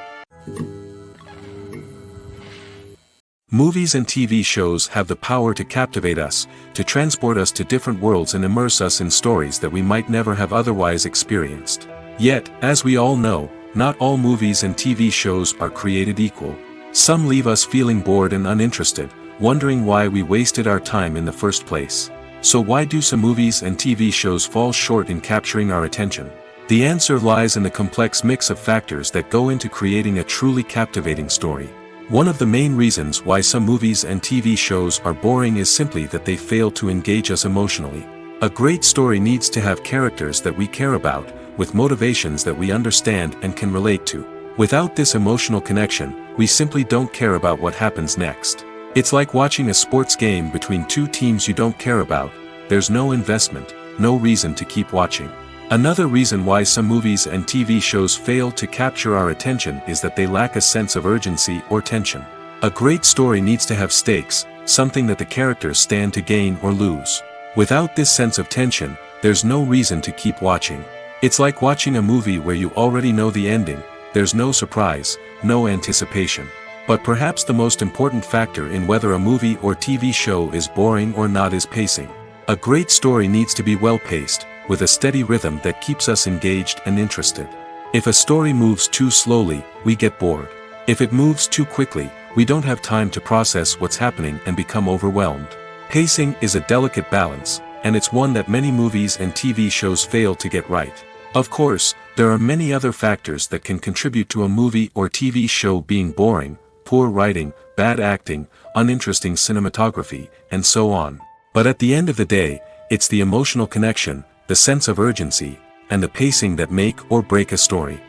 Movies and TV shows have the power to captivate us, to transport us to different worlds and immerse us in stories that we might never have otherwise experienced. Yet, as we all know, not all movies and TV shows are created equal. Some leave us feeling bored and uninterested, wondering why we wasted our time in the first place. So why do some movies and TV shows fall short in capturing our attention? The answer lies in the complex mix of factors that go into creating a truly captivating story. One of the main reasons why some movies and TV shows are boring is simply that they fail to engage us emotionally. A great story needs to have characters that we care about, with motivations that we understand and can relate to. Without this emotional connection, we simply don't care about what happens next. It's like watching a sports game between two teams you don't care about. There's no investment, no reason to keep watching. Another reason why some movies and TV shows fail to capture our attention is that they lack a sense of urgency or tension. A great story needs to have stakes, something that the characters stand to gain or lose. Without this sense of tension, there's no reason to keep watching. It's like watching a movie where you already know the ending. There's no surprise, no anticipation. But perhaps the most important factor in whether a movie or TV show is boring or not is pacing. A great story needs to be well-paced, with a steady rhythm that keeps us engaged and interested. If a story moves too slowly, we get bored. If it moves too quickly, we don't have time to process what's happening and become overwhelmed. Pacing is a delicate balance, and it's one that many movies and TV shows fail to get right. Of course, there are many other factors that can contribute to a movie or TV show being boring: poor writing, bad acting, uninteresting cinematography, and so on. But at the end of the day, it's the emotional connection, the sense of urgency, and the pacing that make or break a story.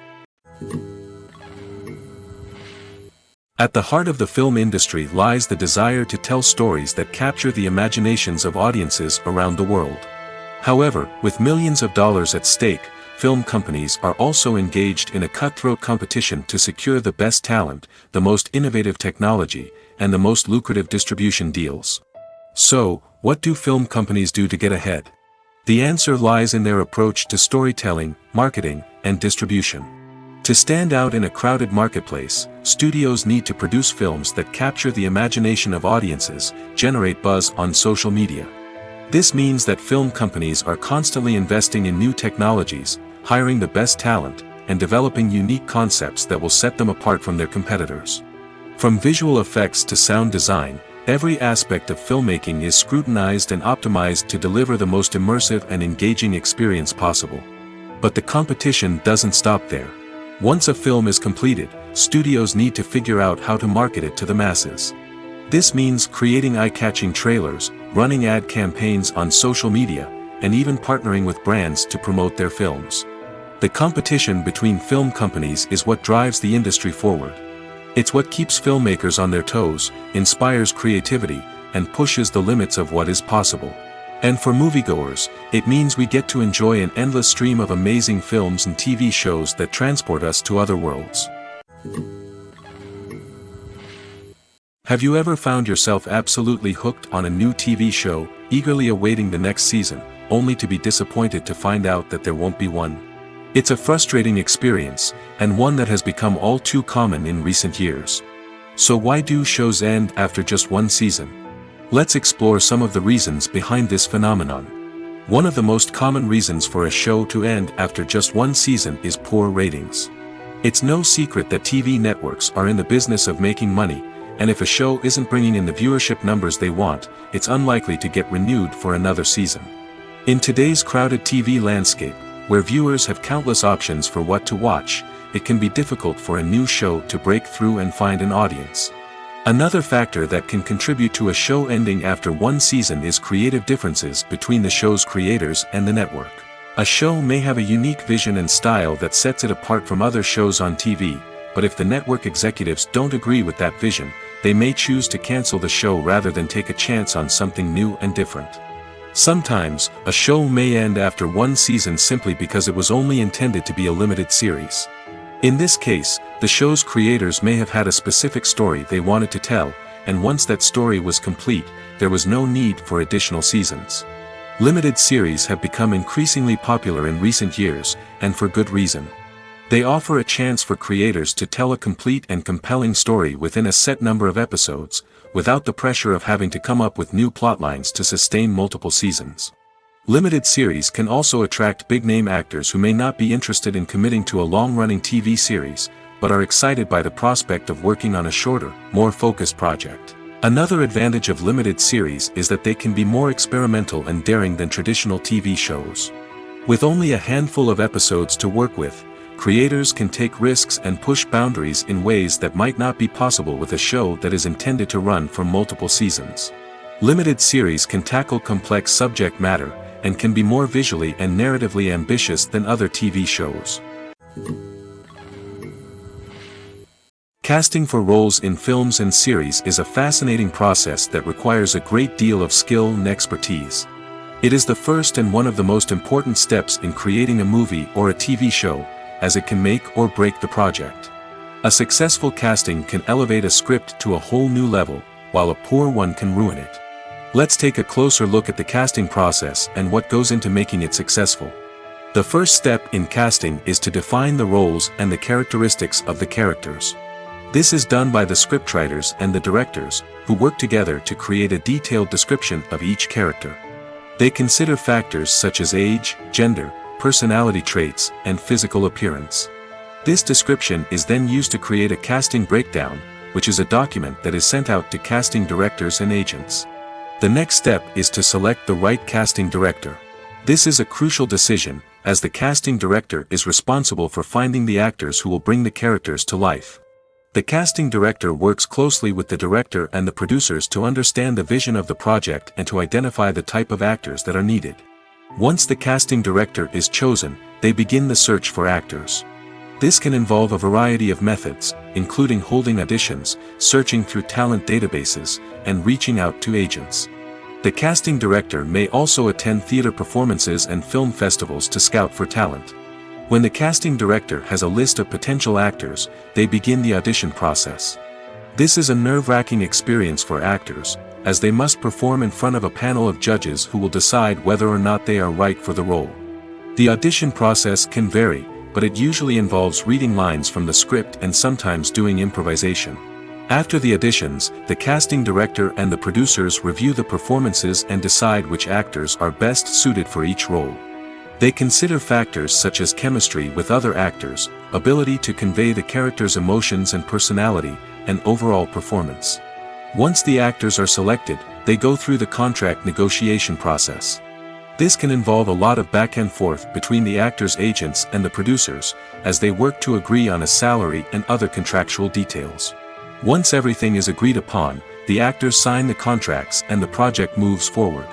At the heart of the film industry lies the desire to tell stories that capture the imaginations of audiences around the world. However, with millions of dollars at stake, film companies are also engaged in a cutthroat competition to secure the best talent, the most innovative technology, and the most lucrative distribution deals. So, what do film companies do to get ahead? The answer lies in their approach to storytelling, marketing, and distribution. To stand out in a crowded marketplace, studios need to produce films that capture the imagination of audiences, generate buzz on social media. This means that film companies are constantly investing in new technologies, hiring the best talent, and developing unique concepts that will set them apart from their competitors. From visual effects to sound design, every aspect of filmmaking is scrutinized and optimized to deliver the most immersive and engaging experience possible. But the competition doesn't stop there. Once a film is completed, studios need to figure out how to market it to the masses. This means creating eye-catching trailers, running ad campaigns on social media, and even partnering with brands to promote their films. The competition between film companies is what drives the industry forward. It's what keeps filmmakers on their toes, inspires creativity, and pushes the limits of what is possible. And for moviegoers, it means we get to enjoy an endless stream of amazing films and TV shows that transport us to other worlds. Have you ever found yourself absolutely hooked on a new TV show, eagerly awaiting the next season, only to be disappointed to find out that there won't be one? It's a frustrating experience, and one that has become all too common in recent years. So why do shows end after just one season? Let's explore some of the reasons behind this phenomenon. One of the most common reasons for a show to end after just one season is poor ratings. It's no secret that TV networks are in the business of making money, and if a show isn't bringing in the viewership numbers they want, it's unlikely to get renewed for another season. In today's crowded TV landscape, where viewers have countless options for what to watch, it can be difficult for a new show to break through and find an audience. Another factor that can contribute to a show ending after one season is creative differences between the show's creators and the network. A show may have a unique vision and style that sets it apart from other shows on TV, but if the network executives don't agree with that vision, they may choose to cancel the show rather than take a chance on something new and different. Sometimes, a show may end after one season simply because it was only intended to be a limited series. In this case, the show's creators may have had a specific story they wanted to tell, and once that story was complete, there was no need for additional seasons. Limited series have become increasingly popular in recent years, and for good reason. They offer a chance for creators to tell a complete and compelling story within a set number of episodes, without the pressure of having to come up with new plotlines to sustain multiple seasons. Limited series can also attract big-name actors who may not be interested in committing to a long-running TV series, but are excited by the prospect of working on a shorter, more focused project. Another advantage of limited series is that they can be more experimental and daring than traditional TV shows. With only a handful of episodes to work with, creators can take risks and push boundaries in ways that might not be possible with a show that is intended to run for multiple seasons. Limited series can tackle complex subject matter, and can be more visually and narratively ambitious than other TV shows. Casting for roles in films and series is a fascinating process that requires a great deal of skill and expertise. It is the first and one of the most important steps in creating a movie or a TV show, as it can make or break the project. A successful casting can elevate a script to a whole new level, while a poor one can ruin it. Let's take a closer look at the casting process and what goes into making it successful. The first step in casting is to define the roles and the characteristics of the characters. This is done by the scriptwriters and the directors, who work together to create a detailed description of each character. They consider factors such as age, gender, personality traits, and physical appearance. This description is then used to create a casting breakdown, which is a document that is sent out to casting directors and agents. The next step is to select the right casting director. This is a crucial decision, as the casting director is responsible for finding the actors who will bring the characters to life. The casting director works closely with the director and the producers to understand the vision of the project and to identify the type of actors that are needed. Once the casting director is chosen, they begin the search for actors. This can involve a variety of methods, including holding auditions, searching through talent databases, and reaching out to agents. The casting director may also attend theater performances and film festivals to scout for talent. When the casting director has a list of potential actors, they begin the audition process. This is a nerve-wracking experience for actors, as they must perform in front of a panel of judges who will decide whether or not they are right for the role. The audition process can vary, but it usually involves reading lines from the script and sometimes doing improvisation. After the auditions, the casting director and the producers review the performances and decide which actors are best suited for each role. They consider factors such as chemistry with other actors, ability to convey the character's emotions and personality, and overall performance. Once the actors are selected, they go through the contract negotiation process. This can involve a lot of back and forth between the actors' agents and the producers, as they work to agree on a salary and other contractual details. Once everything is agreed upon, the actors sign the contracts and the project moves forward.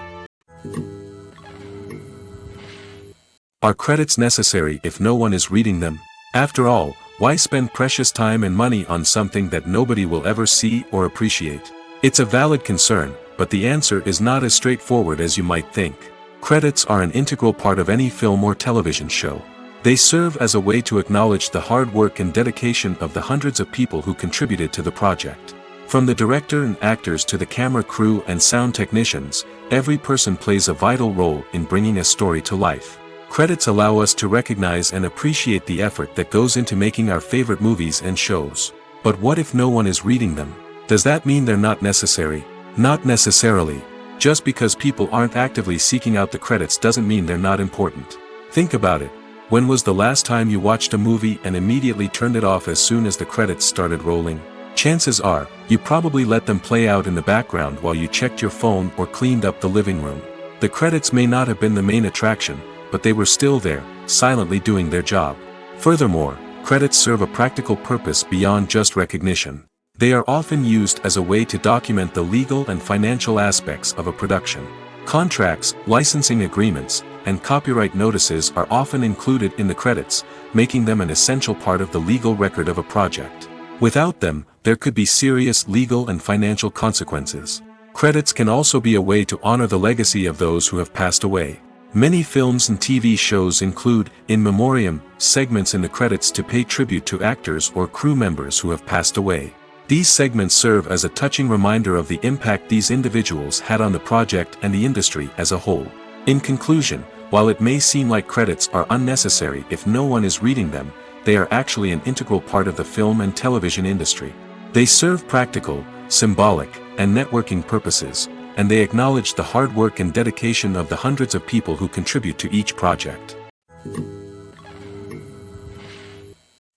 Are credits necessary if no one is reading them? After all, why spend precious time and money on something that nobody will ever see or appreciate? It's a valid concern, but the answer is not as straightforward as you might think. Credits are an integral part of any film or television show. They serve as a way to acknowledge the hard work and dedication of the hundreds of people who contributed to the project. From the director and actors to the camera crew and sound technicians, every person plays a vital role in bringing a story to life. Credits allow us to recognize and appreciate the effort that goes into making our favorite movies and shows. But what if no one is reading them? Does that mean they're not necessary? Not necessarily. Just because people aren't actively seeking out the credits doesn't mean they're not important. Think about it. When was the last time you watched a movie and immediately turned it off as soon as the credits started rolling? Chances are, you probably let them play out in the background while you checked your phone or cleaned up the living room. The credits may not have been the main attraction, but they were still there, silently doing their job. Furthermore, credits serve a practical purpose beyond just recognition. They are often used as a way to document the legal and financial aspects of a production. Contracts, licensing agreements, and copyright notices are often included in the credits, making them an essential part of the legal record of a project. Without them, there could be serious legal and financial consequences. Credits can also be a way to honor the legacy of those who have passed away. Many films and TV shows include, in memoriam, segments in the credits to pay tribute to actors or crew members who have passed away. These segments serve as a touching reminder of the impact these individuals had on the project and the industry as a whole. In conclusion, while it may seem like credits are unnecessary if no one is reading them, they are actually an integral part of the film and television industry. They serve practical, symbolic, and networking purposes, and they acknowledge the hard work and dedication of the hundreds of people who contribute to each project.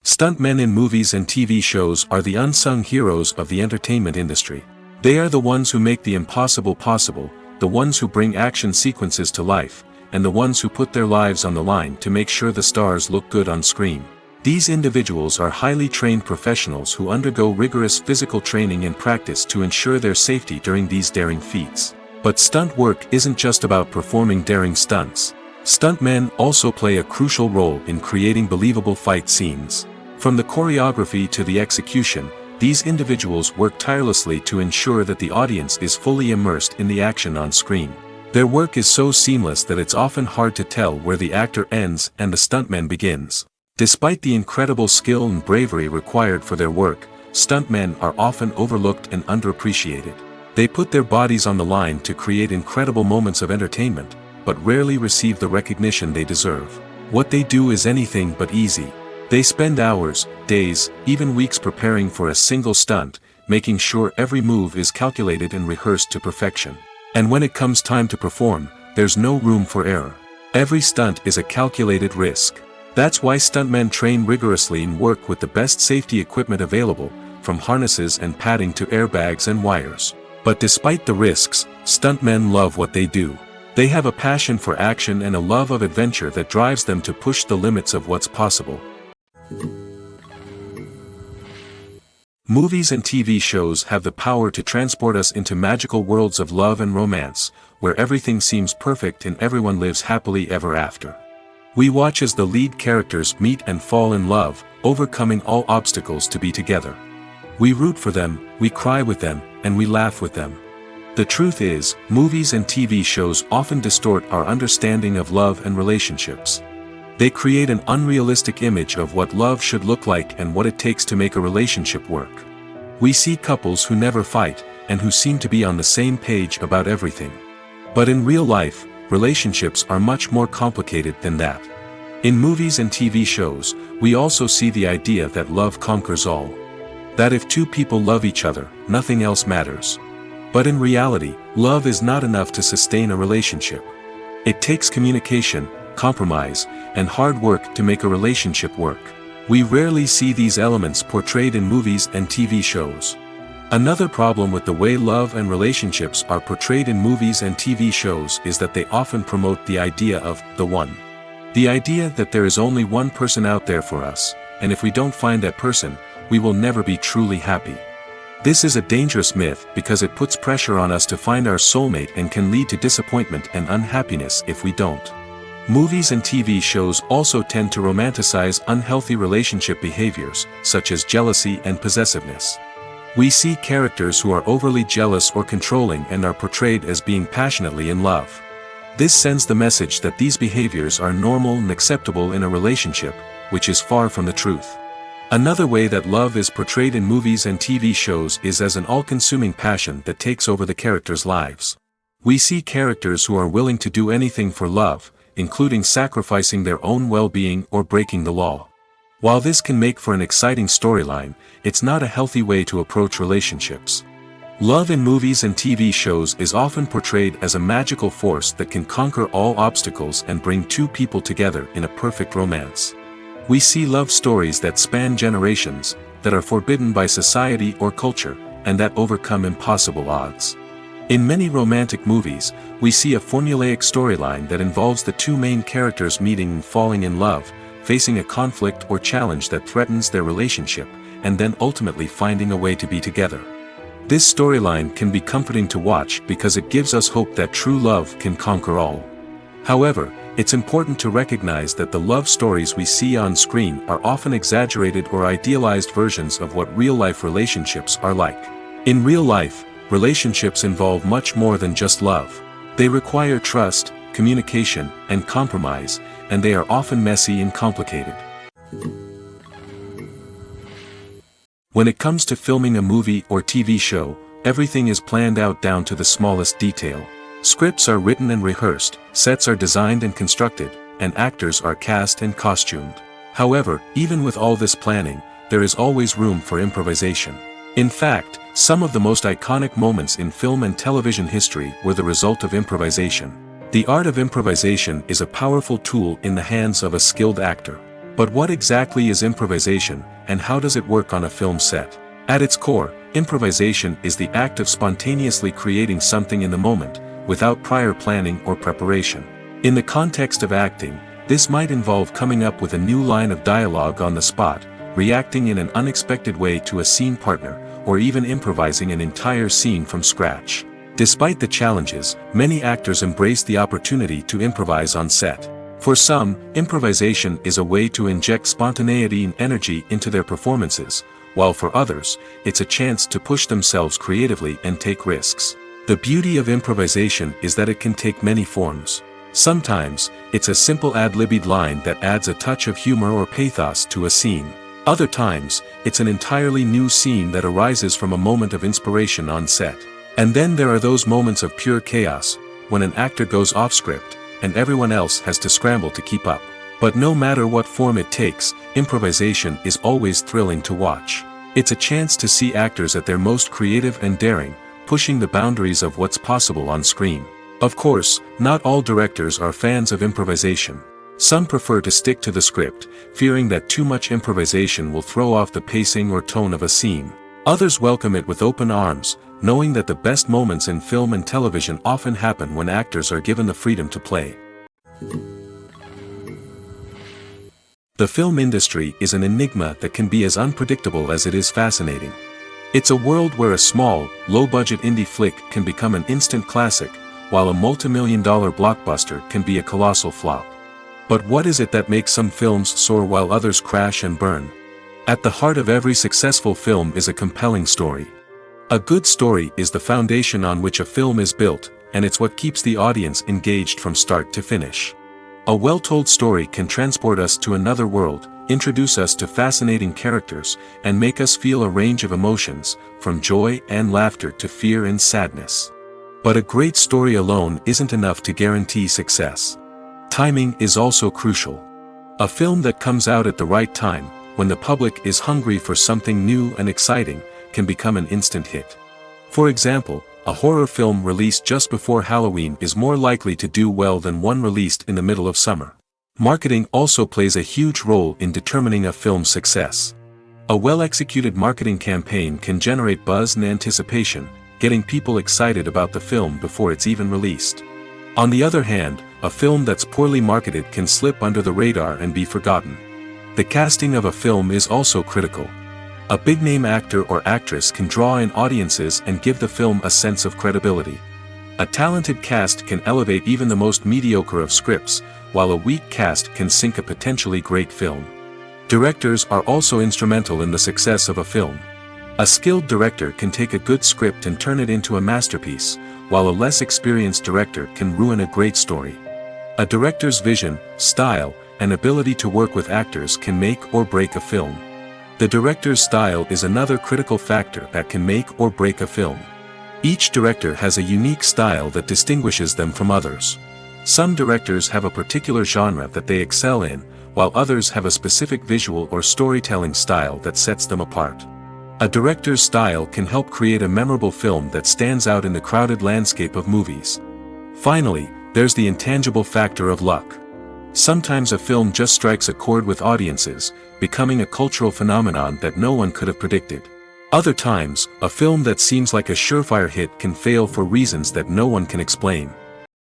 Stuntmen in movies and TV shows are the unsung heroes of the entertainment industry. They are the ones who make the impossible possible, the ones who bring action sequences to life, and the ones who put their lives on the line to make sure the stars look good on screen. These individuals are highly trained professionals who undergo rigorous physical training and practice to ensure their safety during these daring feats. But stunt work isn't just about performing daring stunts. Stuntmen also play a crucial role in creating believable fight scenes. From the choreography to the execution, these individuals work tirelessly to ensure that the audience is fully immersed in the action on screen. Their work is so seamless that it's often hard to tell where the actor ends and the stuntman begins. Despite the incredible skill and bravery required for their work, stuntmen are often overlooked and underappreciated. They put their bodies on the line to create incredible moments of entertainment, but rarely receive the recognition they deserve. What they do is anything but easy. They spend hours, days, even weeks preparing for a single stunt, making sure every move is calculated and rehearsed to perfection. And when it comes time to perform, there's no room for error. Every stunt is a calculated risk. That's why stuntmen train rigorously and work with the best safety equipment available, from harnesses and padding to airbags and wires. But despite the risks, stuntmen love what they do. They have a passion for action and a love of adventure that drives them to push the limits of what's possible. Movies and TV shows have the power to transport us into magical worlds of love and romance, where everything seems perfect and everyone lives happily ever after. We watch as the lead characters meet and fall in love, overcoming all obstacles to be together. We root for them, we cry with them, and we laugh with them. The truth is, movies and TV shows often distort our understanding of love and relationships. They create an unrealistic image of what love should look like and what it takes to make a relationship work. We see couples who never fight, and who seem to be on the same page about everything. But in real life, relationships are much more complicated than that. In movies and TV shows, we also see the idea that love conquers all. That if two people love each other, nothing else matters. But in reality, love is not enough to sustain a relationship. It takes communication, compromise, and hard work to make a relationship work. We rarely see these elements portrayed in movies and TV shows. Another problem with the way love and relationships are portrayed in movies and TV shows is that they often promote the idea of the one. The idea that there is only one person out there for us, and if we don't find that person, we will never be truly happy. This is a dangerous myth because it puts pressure on us to find our soulmate and can lead to disappointment and unhappiness if we don't. Movies and TV shows also tend to romanticize unhealthy relationship behaviors, such as jealousy and possessiveness. We see characters who are overly jealous or controlling and are portrayed as being passionately in love. This sends the message that these behaviors are normal and acceptable in a relationship, which is far from the truth. Another way that love is portrayed in movies and TV shows is as an all-consuming passion that takes over the characters' lives. We see characters who are willing to do anything for love, including sacrificing their own well-being or breaking the law. While this can make for an exciting storyline, it's not a healthy way to approach relationships. Love in movies and TV shows is often portrayed as a magical force that can conquer all obstacles and bring two people together in a perfect romance. We see love stories that span generations, that are forbidden by society or culture, and that overcome impossible odds. In many romantic movies, we see a formulaic storyline that involves the two main characters meeting and falling in love, facing a conflict or challenge that threatens their relationship, and then ultimately finding a way to be together. This storyline can be comforting to watch because it gives us hope that true love can conquer all. However, it's important to recognize that the love stories we see on screen are often exaggerated or idealized versions of what real-life relationships are like. In real life, relationships involve much more than just love. They require trust, communication, and compromise, and they are often messy and complicated. When it comes to filming a movie or TV show, everything is planned out down to the smallest detail. Scripts are written and rehearsed, sets are designed and constructed, and actors are cast and costumed. However, even with all this planning, there is always room for improvisation. In fact, some of the most iconic moments in film and television history were the result of improvisation. The art of improvisation is a powerful tool in the hands of a skilled actor. But what exactly is improvisation, and how does it work on a film set? At its core, improvisation is the act of spontaneously creating something in the moment, without prior planning or preparation. In the context of acting, this might involve coming up with a new line of dialogue on the spot, reacting in an unexpected way to a scene partner, or even improvising an entire scene from scratch. Despite the challenges, many actors embrace the opportunity to improvise on set. For some, improvisation is a way to inject spontaneity and energy into their performances, while for others, it's a chance to push themselves creatively and take risks. The beauty of improvisation is that it can take many forms. Sometimes, it's a simple ad-libbed line that adds a touch of humor or pathos to a scene. Other times, it's an entirely new scene that arises from a moment of inspiration on set. And then there are those moments of pure chaos, when an actor goes off script, and everyone else has to scramble to keep up. But no matter what form it takes, improvisation is always thrilling to watch. It's a chance to see actors at their most creative and daring, pushing the boundaries of what's possible on screen. Of course, not all directors are fans of improvisation. Some prefer to stick to the script, fearing that too much improvisation will throw off the pacing or tone of a scene. Others welcome it with open arms, knowing that the best moments in film and television often happen when actors are given the freedom to play. The film industry is an enigma that can be as unpredictable as it is fascinating. It's a world where a small, low-budget indie flick can become an instant classic, while a multi-million-dollar blockbuster can be a colossal flop. But what is it that makes some films soar while others crash and burn? At the heart of every successful film is a compelling story. A good story is the foundation on which a film is built, and it's what keeps the audience engaged from start to finish. A well-told story can transport us to another world, introduce us to fascinating characters, and make us feel a range of emotions, from joy and laughter to fear and sadness. But a great story alone isn't enough to guarantee success. Timing is also crucial. A film that comes out at the right time, when the public is hungry for something new and exciting, can become an instant hit. For example, a horror film released just before Halloween is more likely to do well than one released in the middle of summer. Marketing also plays a huge role in determining a film's success. A well-executed marketing campaign can generate buzz and anticipation, getting people excited about the film before it's even released. On the other hand, a film that's poorly marketed can slip under the radar and be forgotten. The casting of a film is also critical. A big-name actor or actress can draw in audiences and give the film a sense of credibility. A talented cast can elevate even the most mediocre of scripts, while a weak cast can sink a potentially great film. Directors are also instrumental in the success of a film. A skilled director can take a good script and turn it into a masterpiece, while a less experienced director can ruin a great story. A director's vision, style, and ability to work with actors can make or break a film. The director's style is another critical factor that can make or break a film. Each director has a unique style that distinguishes them from others. Some directors have a particular genre that they excel in, while others have a specific visual or storytelling style that sets them apart. A director's style can help create a memorable film that stands out in the crowded landscape of movies. Finally, there's the intangible factor of luck. Sometimes a film just strikes a chord with audiences, becoming a cultural phenomenon that no one could have predicted. Other times, a film that seems like a surefire hit can fail for reasons that no one can explain.